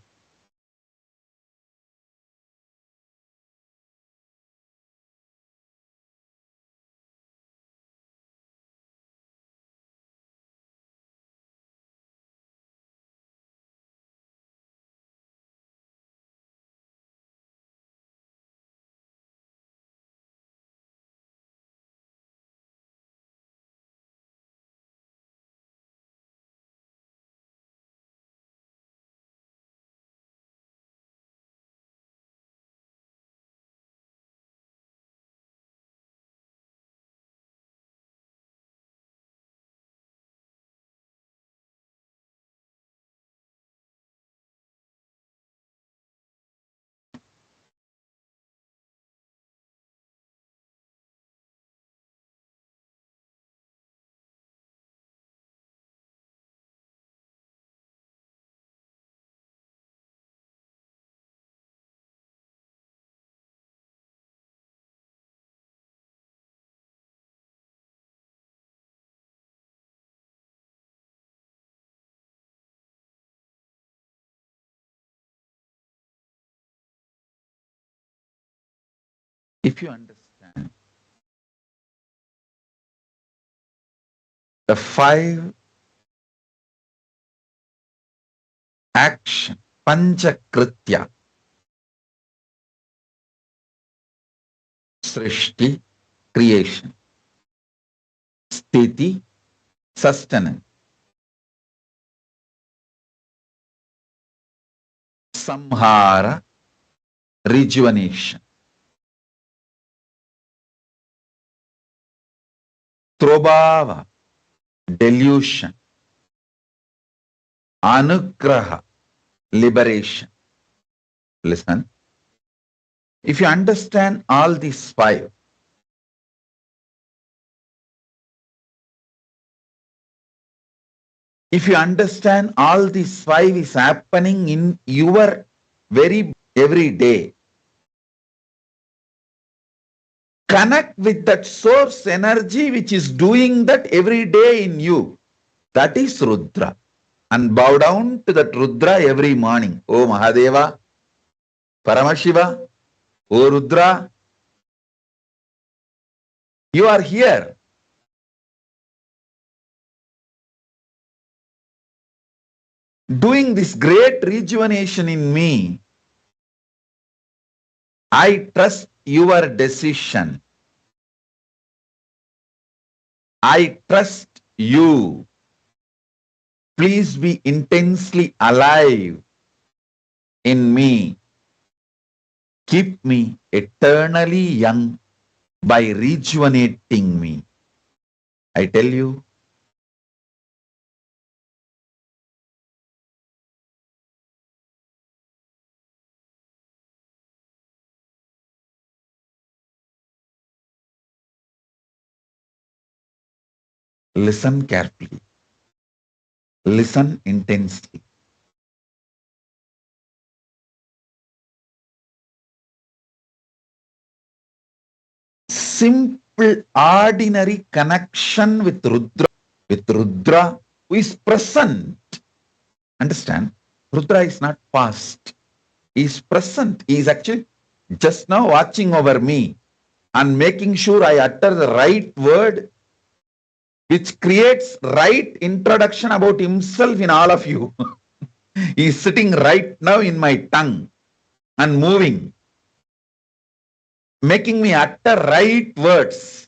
If you understand the 5 action, Panchakritya, Srishti, creation, Sthiti, sustenance, Samhara, rejuvenation, Trobhava, delusion, Anugraha, liberation. Listen, if you understand all these 5, if you understand all these 5 is happening in your very every day, connect with that source energy which is doing that every day in you. That is Rudra. And bow down to that Rudra every morning. Oh Mahadeva, Paramashiva, oh Rudra, you are here. Doing this great rejuvenation in me. I trust your decision. I trust you. Please be intensely alive in me. Keep me eternally young by rejuvenating me. I tell you, listen carefully. Listen intensely. Simple, ordinary connection with Rudra who is present. Understand? Rudra is not past. He is present. He is actually just now watching over me and making sure I utter the right word which creates right introduction about himself in all of you. He is sitting right now in my tongue and moving, making me utter right words.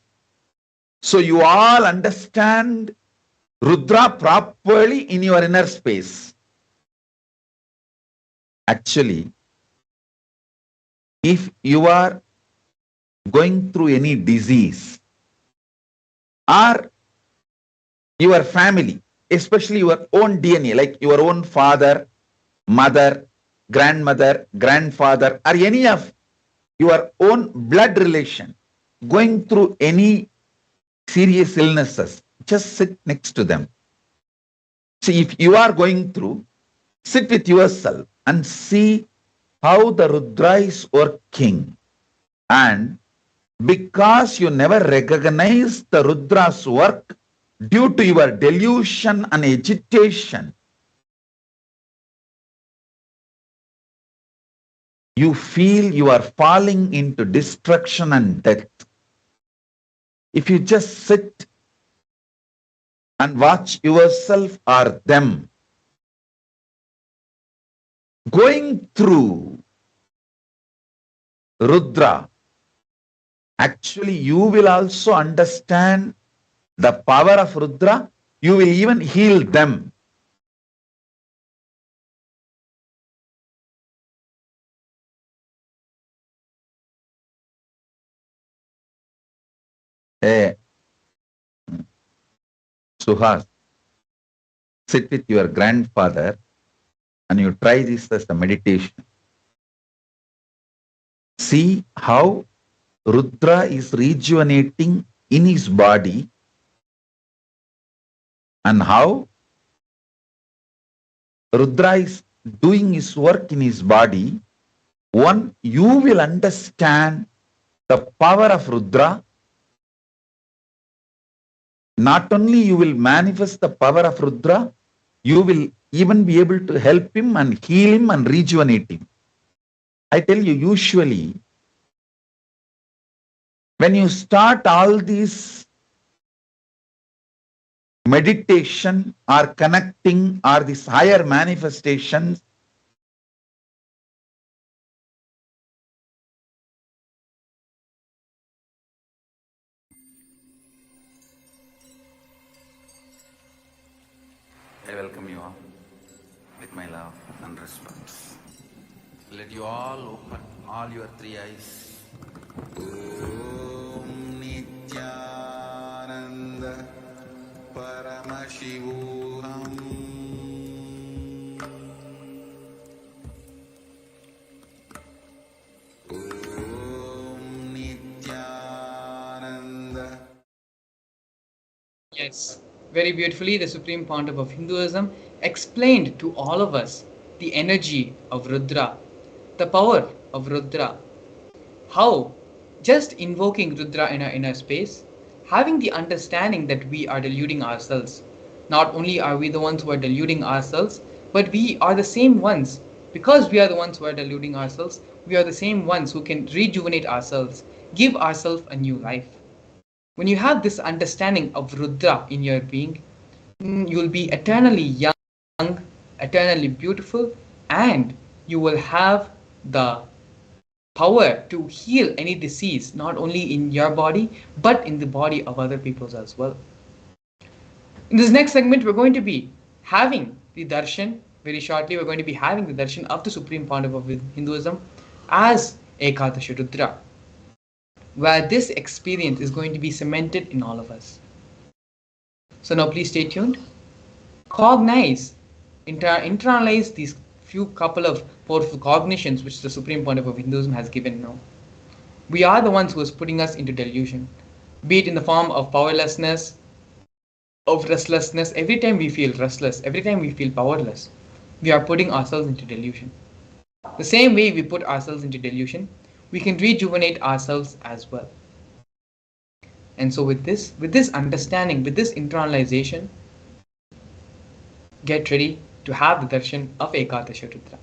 So you all understand Rudra properly in your inner space. Actually, if you are going through any disease or your family, especially your own DNA, like your own father, mother, grandmother, grandfather, or any of your own blood relation going through any serious illnesses, just sit next to them. See, if you are going through, sit with yourself and see how the Rudra is working. And because you never recognize the Rudra's work due to your delusion and agitation, you feel you are falling into destruction and death. If you just sit and watch yourself or them going through Rudra, actually you will also understand the power of Rudra. You will even heal them. Suhas, sit with your grandfather and you try this as a meditation. See how Rudra is rejuvenating in his body and how Rudra is doing his work in his body. One, you will understand the power of Rudra. Not only you will manifest the power of Rudra, you will even be able to help him and heal him and rejuvenate him. I tell you, usually When you start all these meditation or connecting or these higher manifestations, I welcome you all with my love and respect. Let you all open all your three eyes. Om Nithyananda Paramashivam. Om Nithyananda. Yes, very beautifully, the Supreme Pontiff of Hinduism explained to all of us the energy of Rudra, the power of Rudra, how just invoking Rudra in our inner space, having the understanding that we are deluding ourselves. Not only are we the ones who are deluding ourselves, but we are the same ones. Because we are the ones who are deluding ourselves, we are the same ones who can rejuvenate ourselves, give ourselves a new life. When you have this understanding of Rudra in your being, you'll be eternally young, eternally beautiful, and you will have the power to heal any disease, not only in your body, but in the body of other people's as well. In this next segment, we're going to be having the Darshan. Very shortly, we're going to be having the Darshan of the Supreme Pontiff of Hinduism as Ekadasha Rudra, where this experience is going to be cemented in all of us. So now please stay tuned. Cognize, internalize these few couple of powerful cognitions which the Supreme Pontiff of Hinduism has given now. We are the ones who is putting us into delusion, be it in the form of powerlessness, of restlessness. Every time we feel restless, every time we feel powerless, we are putting ourselves into delusion. The same way we put ourselves into delusion, we can rejuvenate ourselves as well. And so with this understanding, with this internalization, get ready to have the darshan of Ekadasha Rudra.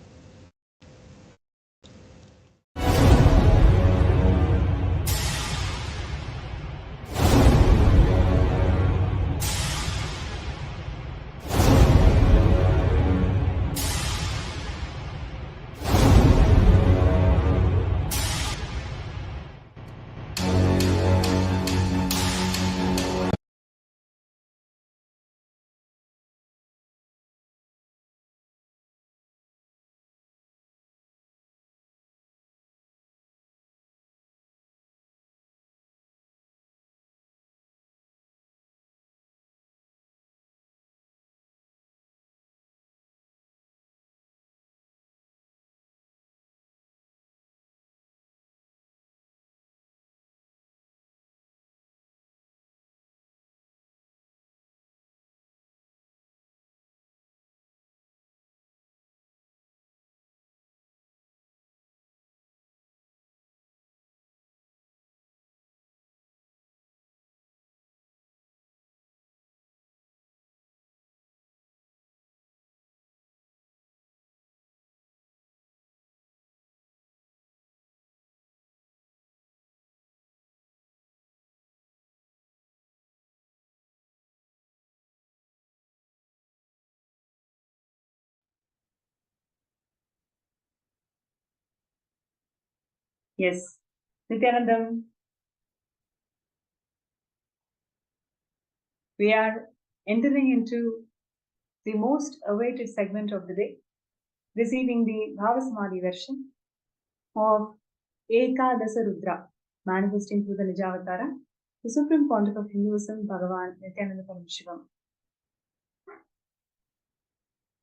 Yes, Nithyanandam, we are entering into the most awaited segment of the day, receiving the Bhava Samadhi version of Ekadasa Rudra, manifesting through the Nijavatara, the Supreme Pontiff of Hinduism, Bhagavan Nithyananda Paramashivam.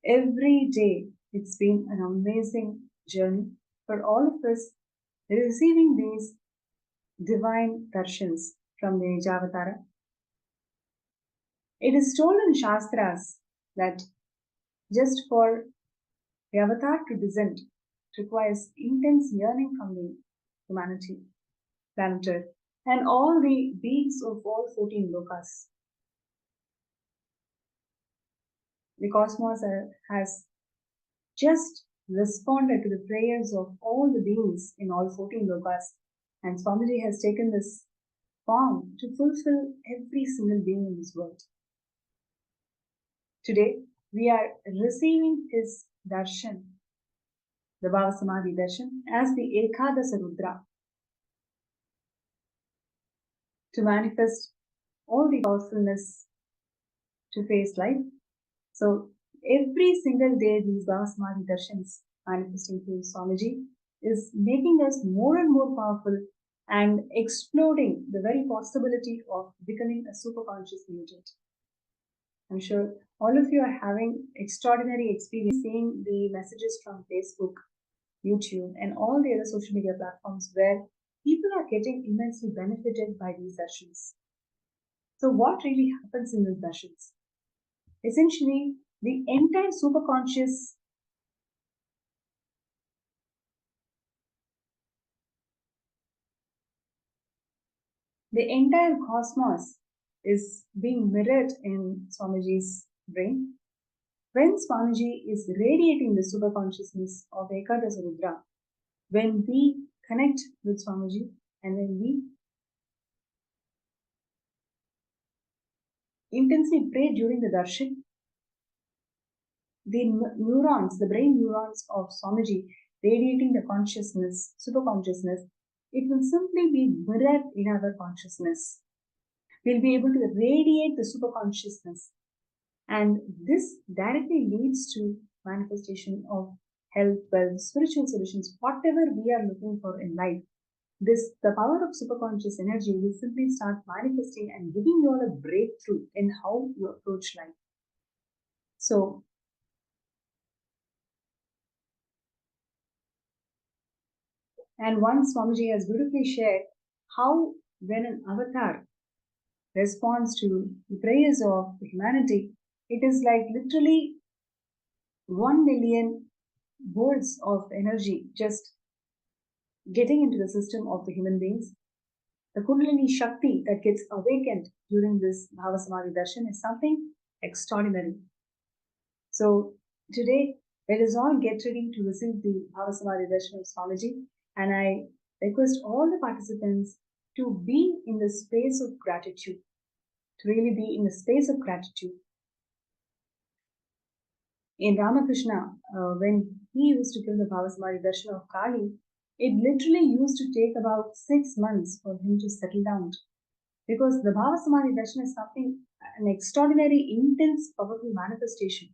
Every day, it's been an amazing journey for all of us receiving these divine darshans from the Nijavatara. It is told in Shastras that just for the avatar to descend requires intense yearning from the humanity, planet Earth, and all the beings of all 14 lokas. The cosmos has just responded to the prayers of all the beings in all 14 lokas, and Swamiji has taken this form to fulfill every single being in this world. Today, we are receiving his Darshan, the Bhava Samadhi Darshan, as the Ekadasha Rudra to manifest all the powerfulness to face life. So, every single day, these Bhava Samadhi Darshans manifesting through Swamiji is making us more and more powerful and exploding the very possibility of becoming a super conscious mutant. I'm sure all of you are having extraordinary experience seeing the messages from Facebook, YouTube, and all the other social media platforms where people are getting immensely benefited by these sessions. So, what really happens in these sessions? Essentially, the entire superconscious the entire cosmos is being mirrored in Swamiji's brain. When Swamiji is radiating the super consciousness of Ekadasha Rudra, when we connect with Swamiji and when we intensely pray during the darshan, the neurons, the brain neurons of Swamiji radiating the consciousness, super consciousness, it will simply be mirrored in our consciousness. We'll be able to radiate the super consciousness. And this directly leads to manifestation of health, wealth, spiritual solutions, whatever we are looking for in life. The power of superconscious energy will simply start manifesting and giving you all a breakthrough in how you approach life. So, and once Swamiji has beautifully shared how when an avatar responds to the prayers of humanity, it is like literally 1 million volts of energy just getting into the system of the human beings. The Kundalini Shakti that gets awakened during this Bhava Samadhi Darshan is something extraordinary. So today, let us all get ready to receive the Bhava Samadhi Darshan of Swamiji, and I request all the participants to be in the space of gratitude, to really be in the space of gratitude. In Ramakrishna, when he used to give the Bhava Samadhi Darshan of Kali, it literally used to take about 6 months for him to settle down. Because the Bhava Samadhi Darshan is something, an extraordinary, intense, powerful manifestation.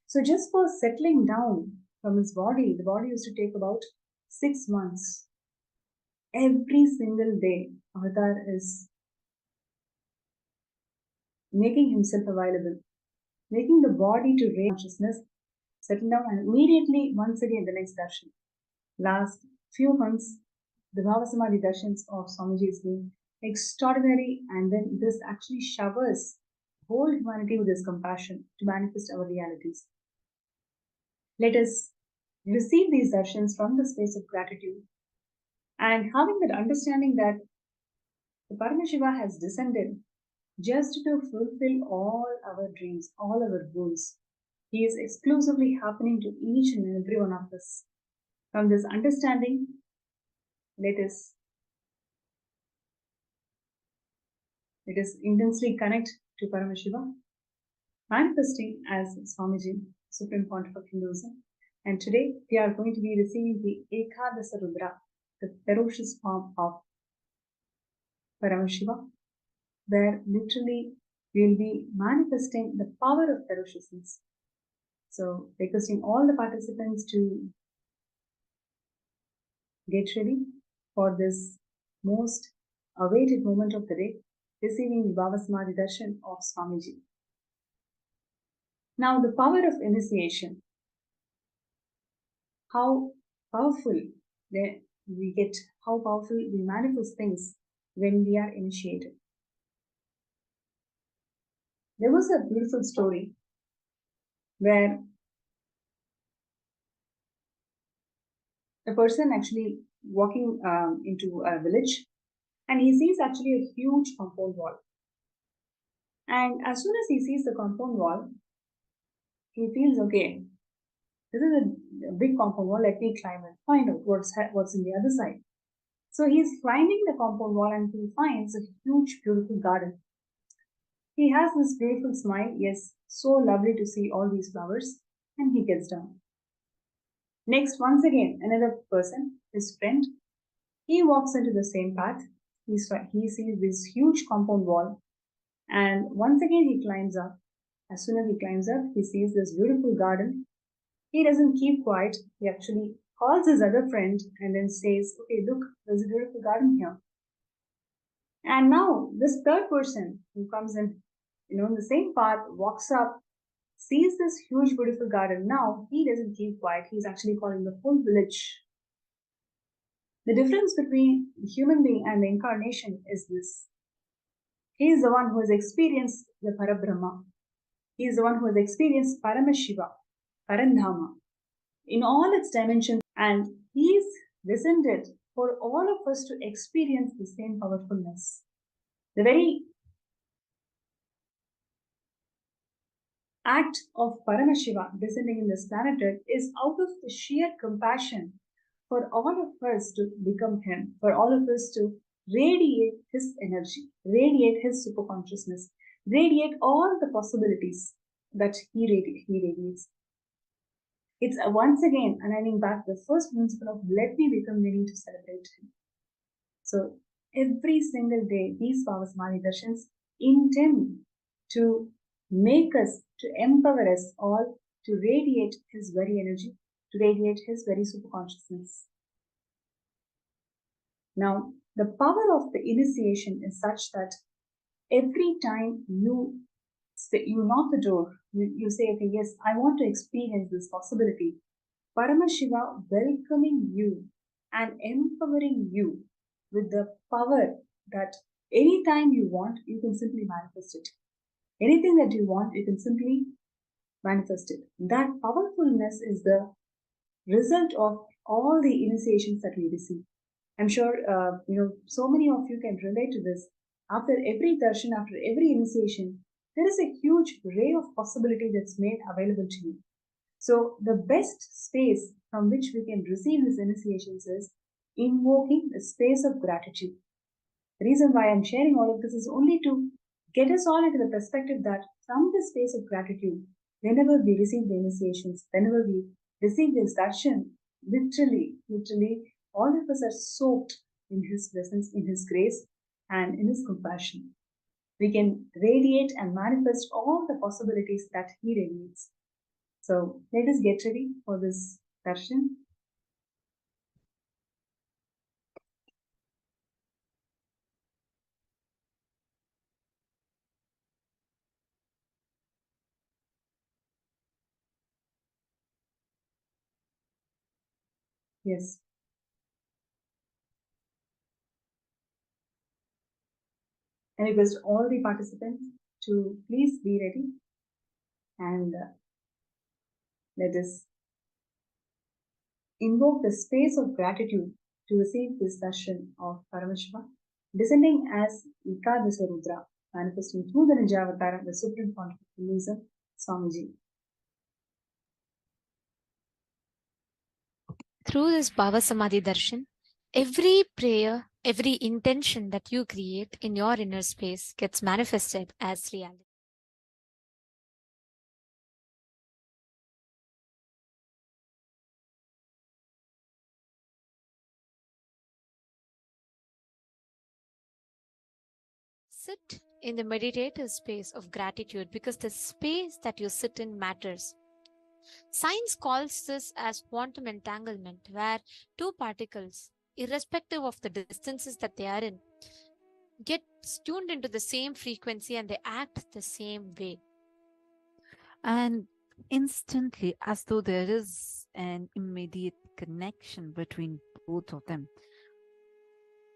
So just for settling down from his body, the body used to take about 6 months. Every single day, Avatar is making himself available, making the body to raise consciousness, settle down, and immediately, once again, the next darshan. Last few months, the Bhava Samadhi darshans of Swamiji has been extraordinary, and then this actually showers whole humanity with his compassion to manifest our realities. Let us receive these darshans from the space of gratitude and having that understanding that the Paramashiva has descended just to fulfill all our dreams, all our goals. He is exclusively happening to each and every one of us. From this understanding, let us intensely connect to Paramashiva, manifesting as Swamiji, Supreme Pontiff of Hinduism. And today we are going to be receiving the Ekadasha Rudra, the ferocious form of Paramashiva, where literally we will be manifesting the power of ferociousness. So, requesting all the participants to get ready for this most awaited moment of the day, receiving the Bhava Samadhi Darshan of Swamiji. Now, the power of initiation. How powerful we get, how powerful we manifest things when we are initiated. There was a beautiful story where a person actually walking into a village and he sees actually a huge compound wall. And as soon as he sees the compound wall, he feels, okay, this is a big compound wall, let me climb and find out what's in the other side. So he's climbing the compound wall and he finds a huge, beautiful garden. He has this beautiful smile, yes, so lovely to see all these flowers, and he gets down. Next, once again, another person, his friend, he walks into the same path. He sees this huge compound wall, and once again he climbs up. As soon as he climbs up, he sees this beautiful garden. He doesn't keep quiet. He actually calls his other friend and then says, "Okay, look, there's a beautiful garden here." And now this third person who comes in, in the same path, walks up, sees this huge, beautiful garden. Now he doesn't keep quiet. He's actually calling the whole village. The difference between the human being and the incarnation is this. He is the one who has experienced the Parabrahma. He is the one who has experienced Paramashiva, Parandhama, in all its dimensions, and he is descended for all of us to experience the same powerfulness. The very act of Paramashiva descending in this planet Earth is out of the sheer compassion for all of us to become Him, for all of us to radiate His energy, radiate His superconsciousness, radiate all the possibilities that He radiates. It's once again aligning back the first principle of let me become many to celebrate Him. So every single day, these Bhava Samadhi Darshans intend to make us, to empower us all to radiate His very energy, to radiate His very superconsciousness. Now, the power of the initiation is such that every time you knock the door, you say, okay, yes, I want to experience this possibility. Paramashiva welcoming you and empowering you with the power that anytime you want, you can simply manifest it. Anything that you want, you can simply manifest it. That powerfulness is the result of all the initiations that we receive. I'm sure, so many of you can relate to this. After every darshan, after every initiation, there is a huge ray of possibility that's made available to you. So the best space from which we can receive these initiations is invoking the space of gratitude. The reason why I'm sharing all of this is only to get us all into the perspective that from the space of gratitude, whenever we receive the initiations, whenever we receive this darshan, literally, all of us are soaked in His presence, in His grace, and in His compassion. We can radiate and manifest all the possibilities that He radiates. So let us get ready for this darshan. Yes. I request all the participants to please be ready and let us invoke the space of gratitude to receive this darshan of Paramashiva, descending as Ekadasha Rudra, manifesting through the Ninjavatara, the Supreme Pontiff of Hinduism, Swamiji. Through this Bhava Samadhi Darshan, every prayer, every intention that you create in your inner space gets manifested as reality. Sit in the meditative space of gratitude because the space that you sit in matters. Science calls this as quantum entanglement, where two particles, irrespective of the distances that they are in, get tuned into the same frequency and they act the same way. And instantly, as though there is an immediate connection between both of them,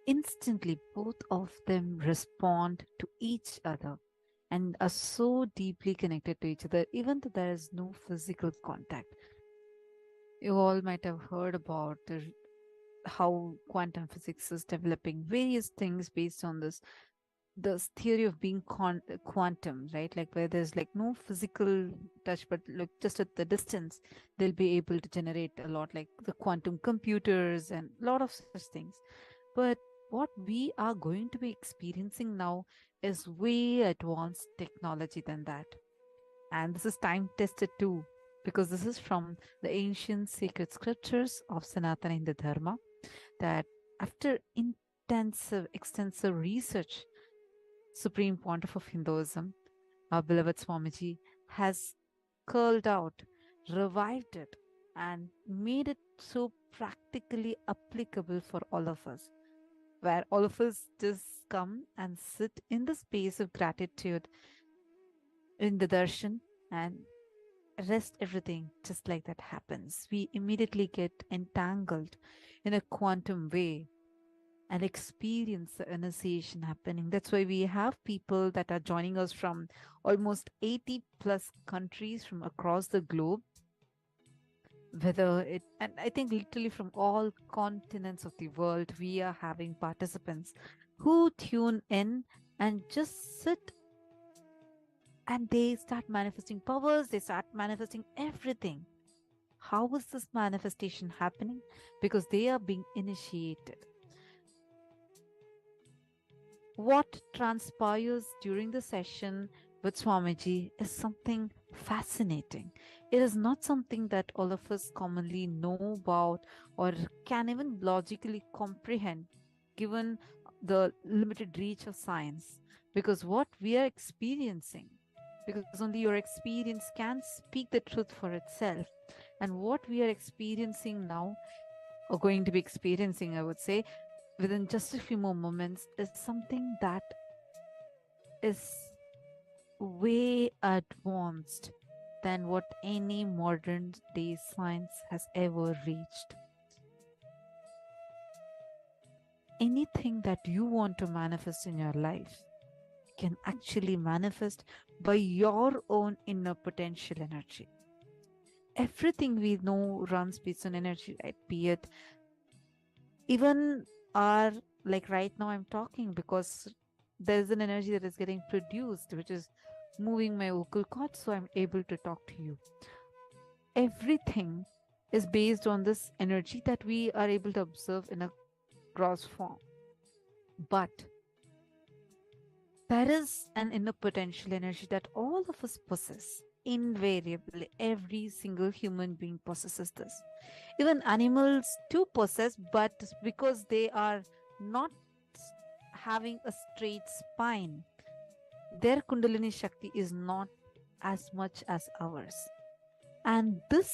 instantly both of them respond to each other and are so deeply connected to each other, even though there is no physical contact. You all might have heard about how quantum physics is developing various things based on this theory of being quantum, right? Like where there's like no physical touch, but look just at the distance, they'll be able to generate a lot, like the quantum computers and a lot of such things. But what we are going to be experiencing now is way advanced technology than that. And this is time tested too, because this is from the ancient sacred scriptures of Sanatana Hindu Dharma, that after extensive research, Supreme Pontiff of Hinduism, our beloved Swamiji, has curled out, revived it, and made it so practically applicable for all of us, where all of us just come and sit in the space of gratitude in the darshan and rest everything just like that happens. We immediately get entangled in a quantum way and experience the initiation happening. That's why we have people that are joining us from almost 80 plus countries from across the globe, whether it, and I think literally from all continents of the world, we are having participants who tune in and just sit and they start manifesting powers, they start manifesting everything. How is this manifestation happening? Because they are being initiated. What transpires during the session with Swamiji is something fascinating. It is not something that all of us commonly know about or can even logically comprehend, given the limited reach of science. Because what we are experiencing, because only your experience can speak the truth for itself. And what we are experiencing now, or going to be experiencing, I would say, within just a few more moments, is something that is way advanced than what any modern day science has ever reached. Anything that you want to manifest in your life can actually manifest by your own inner potential energy. Everything we know runs based on energy, right? Be it even our, like right now I'm talking because there's an energy that is getting produced, which is moving my vocal cords, so I'm able to talk to you. Everything is based on this energy that we are able to observe in a gross form. But there is an inner potential energy that all of us possess. Invariably, every single human being possesses this. Even animals too possess, but because they are not having a straight spine, their Kundalini Shakti is not as much as ours. And this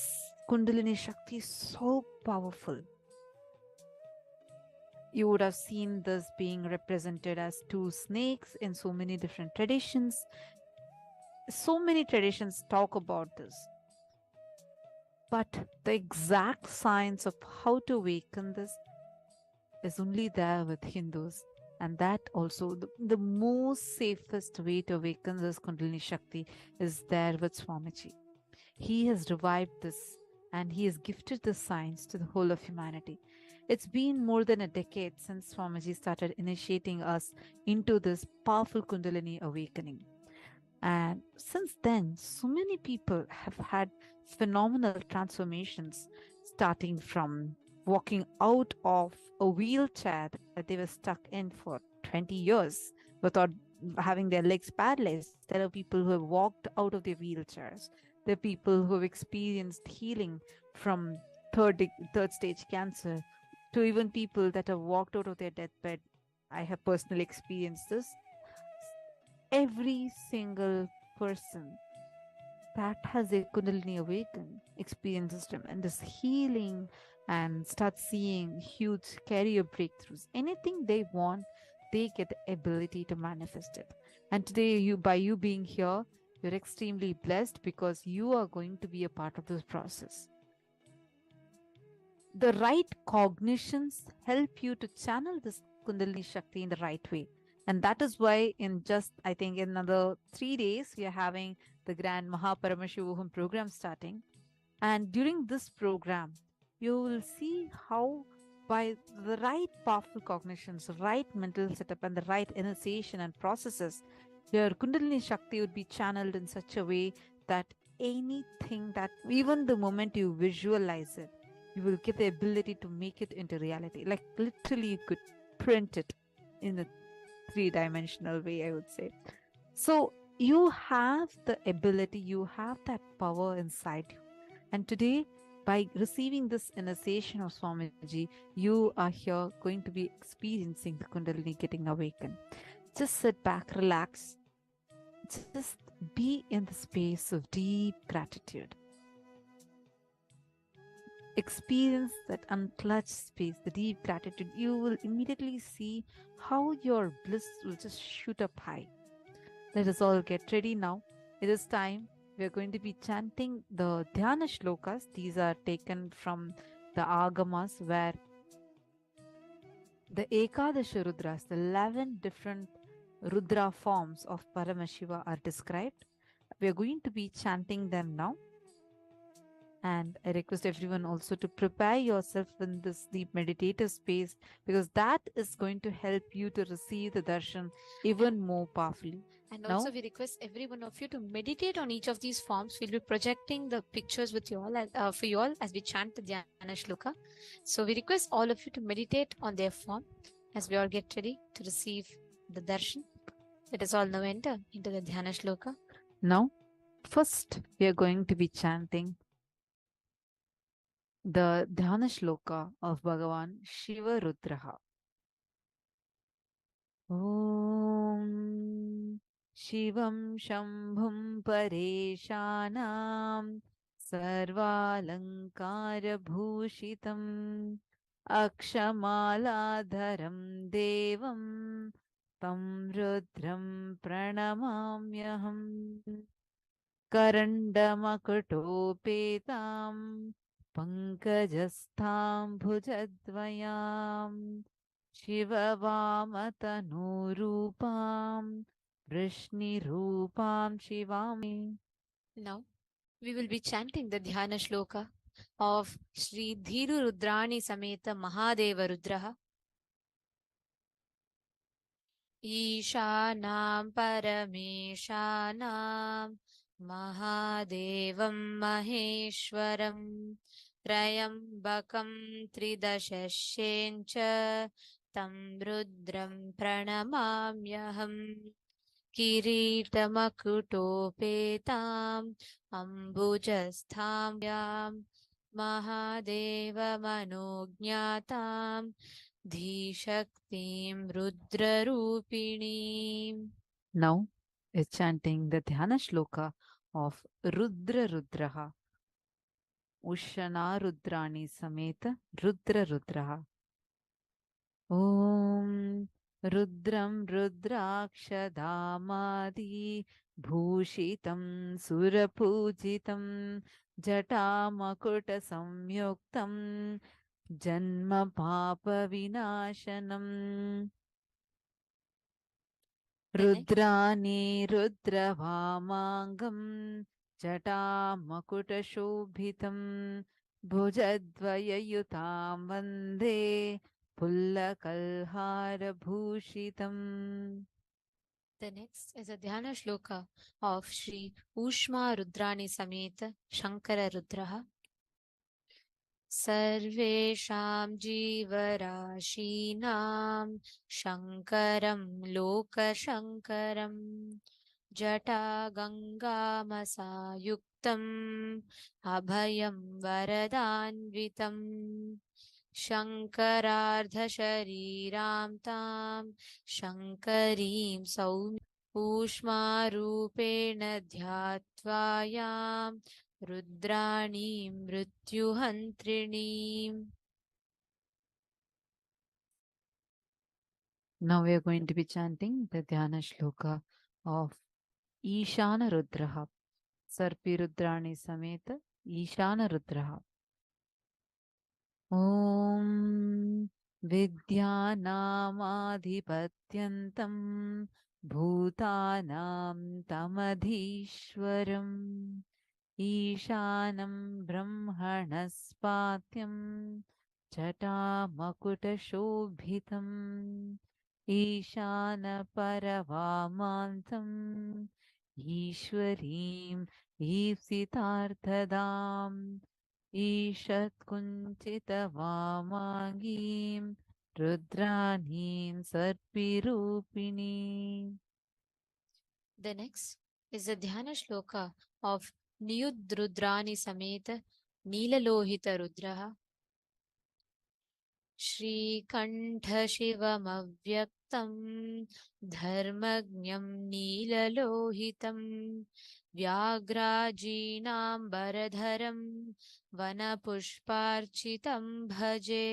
Kundalini Shakti is so powerful. You would have seen this being represented as two snakes in so many different traditions. So many traditions talk about this. But the exact science of how to awaken this is only there with Hindus. And that also, the most safest way to awaken this Kundalini Shakti is there with Swamiji. He has revived this and he has gifted the science to the whole of humanity. It's been more than a decade since Swamiji started initiating us into this powerful Kundalini awakening. And since then, so many people have had phenomenal transformations, starting from walking out of a wheelchair that they were stuck in for 20 years without having their legs paralyzed. There are people who have walked out of their wheelchairs. There are people who have experienced healing from third stage cancer, to even people that have walked out of their deathbed. I have personally experienced this. Every single person that has a Kundalini awaken experiences tremendous healing and starts seeing huge career breakthroughs. Anything they want, they get the ability to manifest it. And today, by you being here, you're extremely blessed because you are going to be a part of this process. The right cognitions help you to channel this Kundalini Shakti in the right way. And that is why in just, I think, in another 3 days, we are having the grand Paramashivam program starting. And during this program, you will see how by the right powerful cognitions, right mental setup, and the right initiation and processes, your Kundalini Shakti would be channeled in such a way that anything that, even the moment you visualize it, you will get the ability to make it into reality. Like literally, you could print it in a three-dimensional way, I would say. So you have the ability, you have that power inside you. And today, by receiving this initiation of Swamiji, you are here going to be experiencing the Kundalini getting awakened. Just sit back, relax, just be in the space of deep gratitude. Experience that unclutched space, the deep gratitude. You will immediately see how your bliss will just shoot up high. Let us all get ready now. It is time. We are going to be chanting the Dhyana shlokas. These are taken from the Agamas, where the Ekadasha Rudras, the 11 different Rudra forms of Paramashiva, are described. We are going to be chanting them now. And I request everyone also to prepare yourself in this deep meditative space, because that is going to help you to receive the darshan even more powerfully. And Now, also, we request every one of you to meditate on each of these forms. We'll be projecting the pictures with you all, for you all, as we chant the Dhyana Shloka. So we request all of you to meditate on their form as we all get ready to receive the darshan. Let us all now enter into the Dhyana Shloka. Now, first we are going to be chanting the Dhyana Shloka of Bhagavan Shiva Rudraha. Om Shivam Shambhum Pareshanam Sarvalankara Bhushitam Akshamaladaram Devam Tam Rudram Pranamamyaham Karandamakutopetam Pankajastham Bhujadvayam Shivavatanoorupam Vrishni-rupam Shivami. Now, we will be chanting the Dhyana Shloka of Sri Dhiru Rudrani Sameta Mahadeva Rudraha. Ishanam Parameshanam Mahadevam Maheshwaram Trayambakam Tridashashencha Tam Rudram Pranamamyaham Kiritamakutopetam Ambujastham Yam Mahadeva Manognatam Dhishaktim Rudrarupinim. Now is chanting the Dhyana Shloka of Rudra Rudraha. Ushana Rudrani Sameta Rudra Rudraha. Om Rudram Rudrakshadamadi Bhushitam Surapujitam Jatamakuta Samyuktam Janma Papa Vinashanam Rudrani Rudravamangam Jatamakuta Shobhitam Bhujadvayayutam Vande Pullakalhara Bhushitam. The next is a Dhyana Shloka of Sri Ushma Rudrani Sameta Shankara Rudraha. Sarvesham Jivarashinam Shankaram Lokashankaram Jata Gangamasayuktam Abhayam Varadanvitam Shankarardhashariram tam Shankarim Saumya Ushmarupena Dhyatvayam Rudrani Mrityuhantrinim. Now we are going to be chanting the Dhyana Shloka of Ishana Rudraha. Sarpi Rudrani Sameta Ishana Rudraha. Om Vidyanamādhipatyantam Bhutanam Tamadhishwaram Ishanam Brahmanaspatyam Jatamakuta-shobhitam Ishana Paravamantam Ishwarim Ipsitarthadam Ishat Kunchita Vamagim Rudranim Sarpirupini. The next is the Dhyana Shloka of Niyudrudrani Sameta Neelalohita Rudraha श्रीकण्ठशिवमव्यक्तं धर्मज्ञं नीललोहितं व्याघ्राजीनाम्बरधरं वनपुष्पार्चितं भजे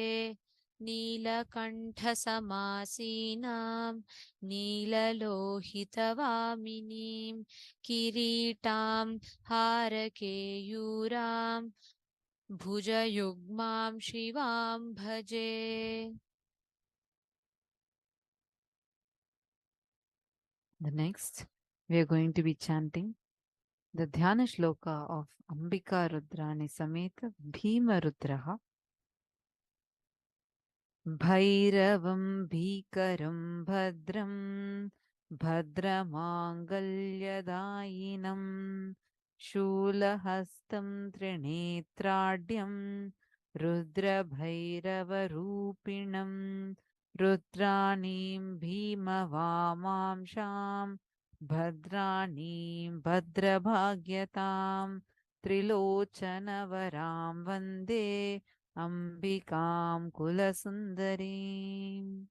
नीलकण्ठसमासीनां नीललोहितवामिनीं किरीटां हारकेयूरां भुजयुग्मां शिवां भजे. The next, we are going to be chanting the Dhyana Shloka of Ambika Rudrani Sameta Bhima Rudraha. भैरवं भीकरं भद्रं भद्रमाङ्गल्यदायिनं शूलहस्तं त्रिनेत्राढ्यं रुद्रभैरवरूपिणं रुद्राणीं भीमवामांशां भद्राणीं भद्रभाग्यतां त्रिलोचनवरां वन्दे Ambikam Kulasundarim.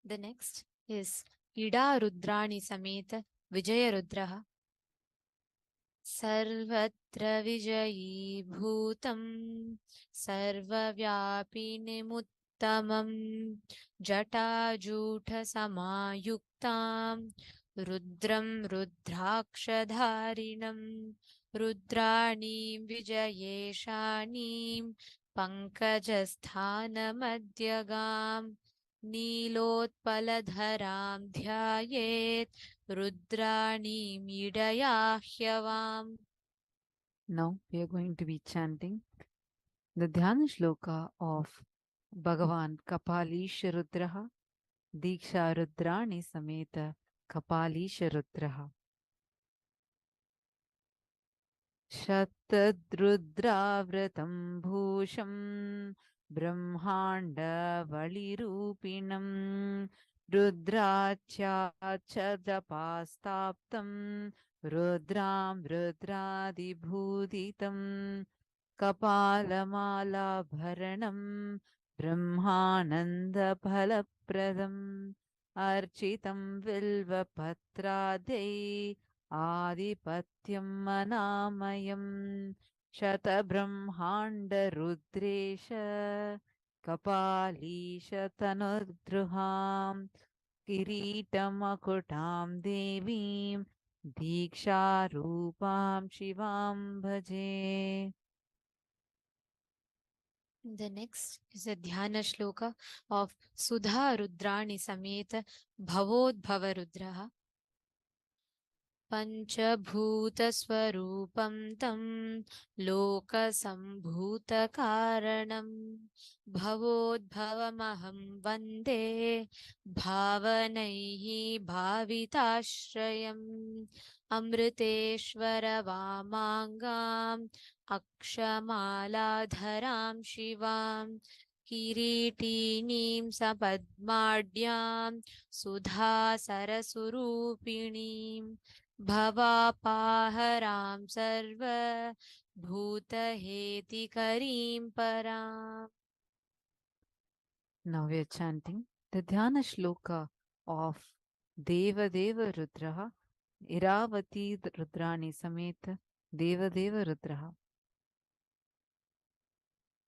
The next is Ida Rudrani Sameta Vijaya Rudraha Sarvatra Vijayi Bhutam Sarvavyapinemuttamam Jata Samayuktam Rudram Rudrakshadharinam रुद्राणीं विजयेशानीं पङ्कजस्थानमध्यगां नीलोत्पलधरां ध्यायेत् रुद्राणीमिडयाह्यवाम्. Now we are going to be chanting the Dhyana Shloka of Bhagavan Kapalisha Rudraha Diksha Rudrani Sameta Kapalisha Rudraha. शतद्रुद्राव्रतं भूषं ब्रह्माण्डवलिरूपिणं रुद्राच्चाच्छदपास्ताप्तं रुद्रां रुद्रादिभूदितं कपालमालाभरणं ब्रह्मानन्दफलप्रदम् अर्चितं बिल्वपत्रादै आदिपत्यं मनामयं शतब्रह्माण्डरुद्रेश कपालीश तनुद्रुहां किरीटमकुटां देवीं दीक्षारूपां शिवां भजे. The next is a Dhyana Shloka of Sudha Rudrani Sameta Bhavodbhava Rudraha पञ्चभूतस्वरूपं तं लोकसम्भूतकारणं भवोद्भवमहं वन्दे भावनैः भाविताश्रयम् अमृतेश्वरवामाङ्गाम् अक्षमालाधरां शिवां किरीटिनीं सपद्माढ्यां सुधासरसुरूपिणीम् भवापाहरां सर्वभूतहेतिकरीं पराम्. Now we are chanting the Dhyana Shloka of Devadeva Rudraha Iravati Rudrani Sameta Devadeva Rudraha.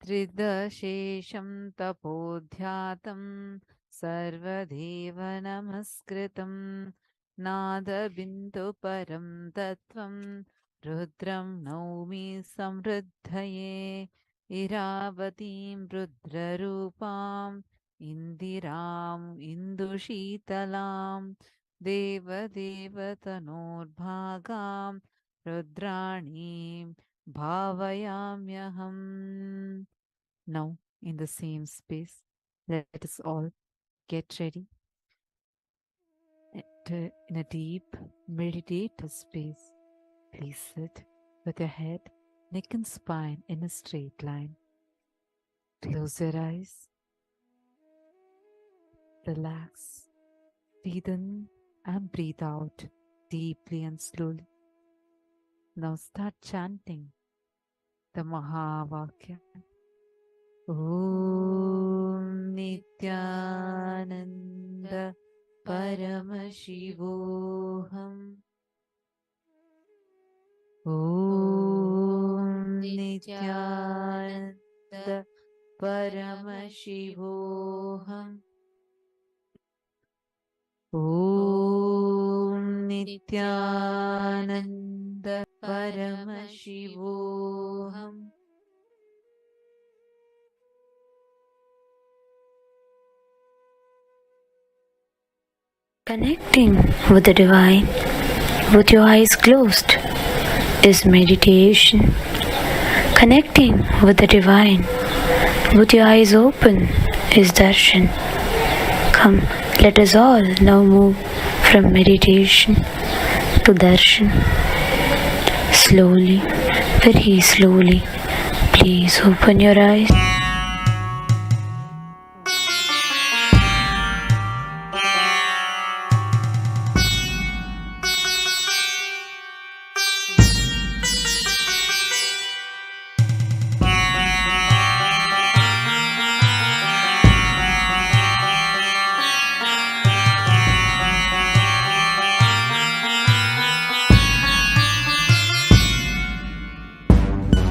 त्रिदशेषं तपोध्यातं सर्वदेव नमस्कृतं नादबिन्दुपरं तत्त्वं रुद्रं नौमि समृद्धये इरावतीं रुद्ररूपां इन्दिराम् इन्दुशीतलां देवदेवतनोर्भागां रुद्राणीं भावयाम्यहम्. Now, in the same space, let us all get ready in a deep meditative space. Please sit with your head, neck and spine in a straight line. Close your eyes Relax. Breathe in and breathe out deeply and slowly. Now start chanting the Mahavakya. Om Nithyananda Paramashivoham. Om Nithyananda Paramashivoham. Om Nithyananda Paramashivoham. Connecting with the divine with your eyes closed is meditation. Connecting with the divine with your eyes open is darshan. Come, let us all now move from meditation to darshan. Slowly, very slowly, please open your eyes.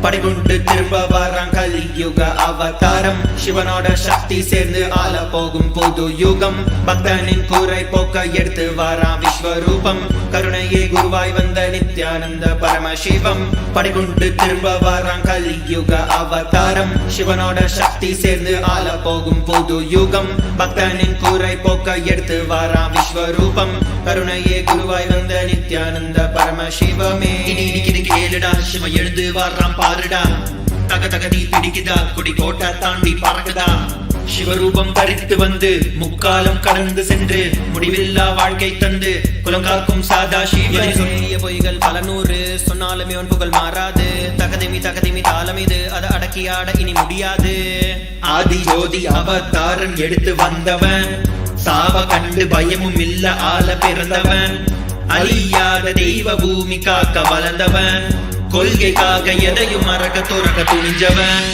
படைகுண்டு திரும்ப வரான் கலியுக அவதாரம் சிவனோட சக்தி சேர்ந்து ஆள போகும் புது யுகம் பக்தனின் கூரை போக்க எடுத்து வாரான் விஸ்வரூபம் கருணையே குருவாய் வந்த நித்யானந்த பரமசிவம் படைகுண்டு திரும்ப வரான் கலியுக அவதாரம் சிவனோட சக்தி சேர்ந்து ஆள போகும் புது யுகம் பக்தனின் கூரை போக்க எடுத்து வாரான் விஸ்வரூபம் கருணையே குருவாய் வந்த நித்யானந்த பரமசிவமே இடிக்குது கேளுடா சிவ எழுந்து வாரான் பாருடா தக தகதி பிடிக்குதா குடி கோட்டை தாண்டி பறக்குதா சிவரூபம் தரித்து வந்து முக்காலம் கடந்து சென்று முடிவில்லா வாழ்க்கை தந்து குலங்காக்கும் சாதா சிவனை சொல்லிய பொய்கள் பல நூறு சொன்னாலுமே உன் புகழ் மாறாது தகதிமி தாளம் இது அதை அடக்கி ஆட இனி முடியாது ஆதி ஜோதி அவதாரன் எடுத்து வந்தவன் சாவ கண்டு பயமும் இல்ல ஆள பிறந்தவன் அழியாத தெய்வ பூமி காக்க வளர்ந்தவன் கொள்கைக்காக எதையும் மறக்க துறக்க துணிஞ்சவன்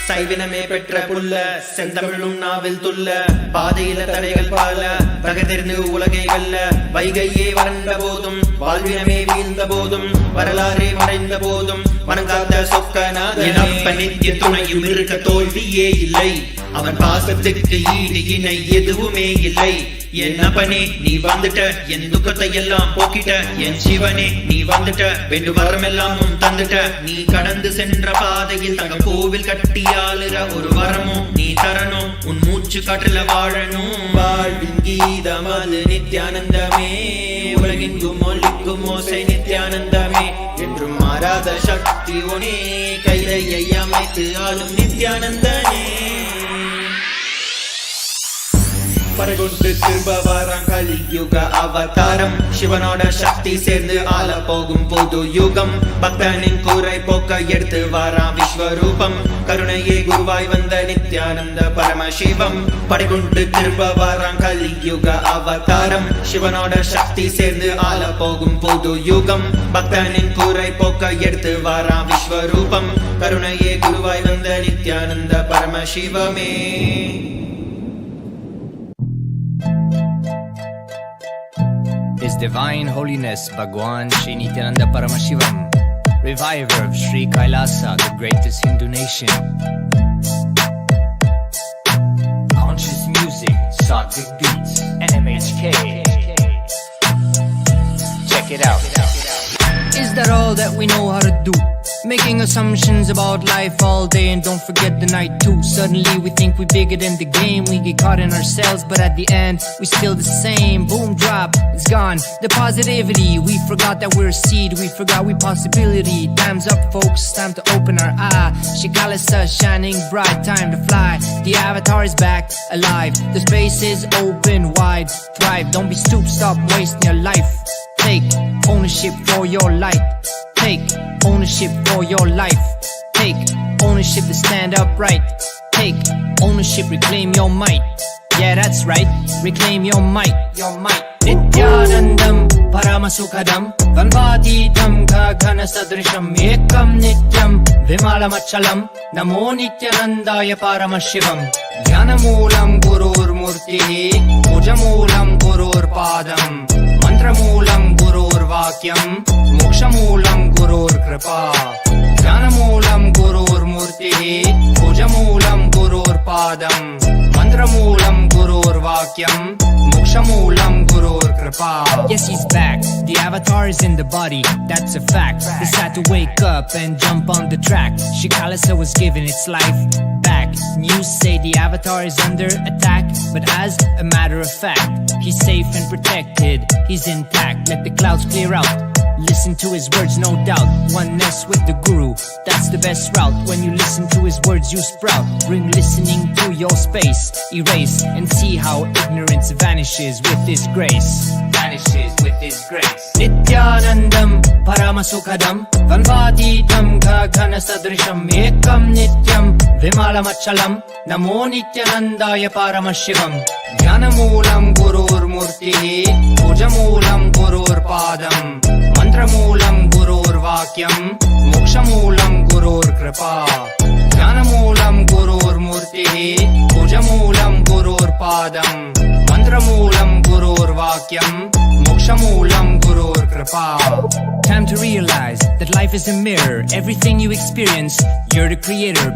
சைவினமே பெற்ற புல்ல செந்தமிழும் நாவில் துள்ள பாதையில தடைகள் பால தகதிர்ந்து உலகை வெல்ல வைகையே வறண்ட போதும் வாழ்வினமே வீழ்ந்த போதும் வரலாறே மறைந்த போதும் வணங்காத சொக்கநாதனப்ப நித்திய துணையும் இருக்க தோல்வியே இல்லை அவன் பாசத்துக்கு ஈடு இணை எதுவுமே இல்லை என் அப்பனே நீ வந்துட்ட என் துக்கத்தை எல்லாம் போக்கிட்ட என் சிவனே நீ வந்துட்ட வேண்டும் வரமெல்லாம் தந்துட்ட நீ கடந்து சென்ற பாதையில் தங்க கோவில் கட்டியாளுற ஒரு வரமும் நீ தரணும் உன் மூச்சு காற்றுல வாழணும் வாழ்வின் கீதம் அது நித்யானந்தமே உலகெங்கும் ஒலிக்கும் ஓசை நித்யானந்தமே என்றும் மாறாத சக்தி உனே கைலையை அமைத்து ஆளும் நித்யானந்தனே படைகுண்டு திரும்ப வரான் கலியுக அவதாரம் சிவனோட சக்தி சேர்ந்து ஆள போகும் புது யுகம் பக்தனின் கூரை போக்க எடுத்து வாரான் விஸ்வரூபம் கருணையே குருவாய் வந்த நித்யானந்த பரமசிவம் படைகுண்டு திரும்ப வரான் கலியுக அவதாரம் சிவனோட சக்தி சேர்ந்து ஆள போகும் புது யுகம் பக்தனின் கூரை போக்க எடுத்து வாரான் விஸ்வரூபம் கருணையே குருவாய் வந்த Nityananda பரமசிவமே His Divine Holiness Bhagwan Shri Nithyananda Paramashivam, reviver of Sri Kailasa, the greatest Hindu nation. Conscious music, sattvic beats, NMHK. Check it out. Is that all that we know how to do? Making assumptions about life all day and don't forget the night too. Suddenly we think we're bigger than the game. We get caught in ourselves, but at the end we still the same. Boom, drop, it's gone. The positivity, we forgot that we're a seed. We forgot we possibility. Time's up, folks, time to open our eye. Ekadasha shining bright, time to fly. The avatar is back, alive. The space is open wide. Thrive, don't be stupid, stop wasting your life. Take ownership for your light. Take ownership for your life. Take ownership to stand upright. Take ownership, reclaim your might. Yeah, that's right, reclaim your might. Your might. Nithyanandam Paramasukadam Vanvaditam Gagana Sadrisham Ekam Nityam Vimalamatchalam Namo Nithyanandaya Paramashivam Jnanamulam Gurur Murtihi Pujamulam Gurur Padam Mantramulam Gurur Vakyam Mokshamulam Gurur Kripa Jnanamulam Gurur Murtihi Pujamulam Gurur Padam Mantramulam Gurur Vakyam Mokshamulam Gurur Kripa. Yes, he's back. The avatar is in the body, that's a fact. It's had to wake up and jump on the track. Ekadasha was given its life back. News say the avatar is under attack, but as a matter of fact, he's safe and protected, he's intact. Let the clouds clear out. Listen to his words, no doubt. Oneness with the Guru, that's the best route. When you listen to his words, you sprout. Bring listening to your space. Erase and see how ignorance vanishes with his grace. Vanishes with his grace. Nithyanandam Paramasukadam Vanvaditam Gagana Sadrisham Ekam Nityam Vimalamatchalam Namo Nithyanandaya Paramashivam Jnanamulam Gurur Murtihi Pujamulam Gurur Padam Mantramulam Gurur Vakyam Mokshamulam Gurur Kripa Jnanamulam Gurur Murtihi Pujamulam Gurur Padam Mantramulam Gurur Vakyam Mokshamulam Gurur Kripa. Time to realize that life is a mirror. Everything you experience, you're the creator.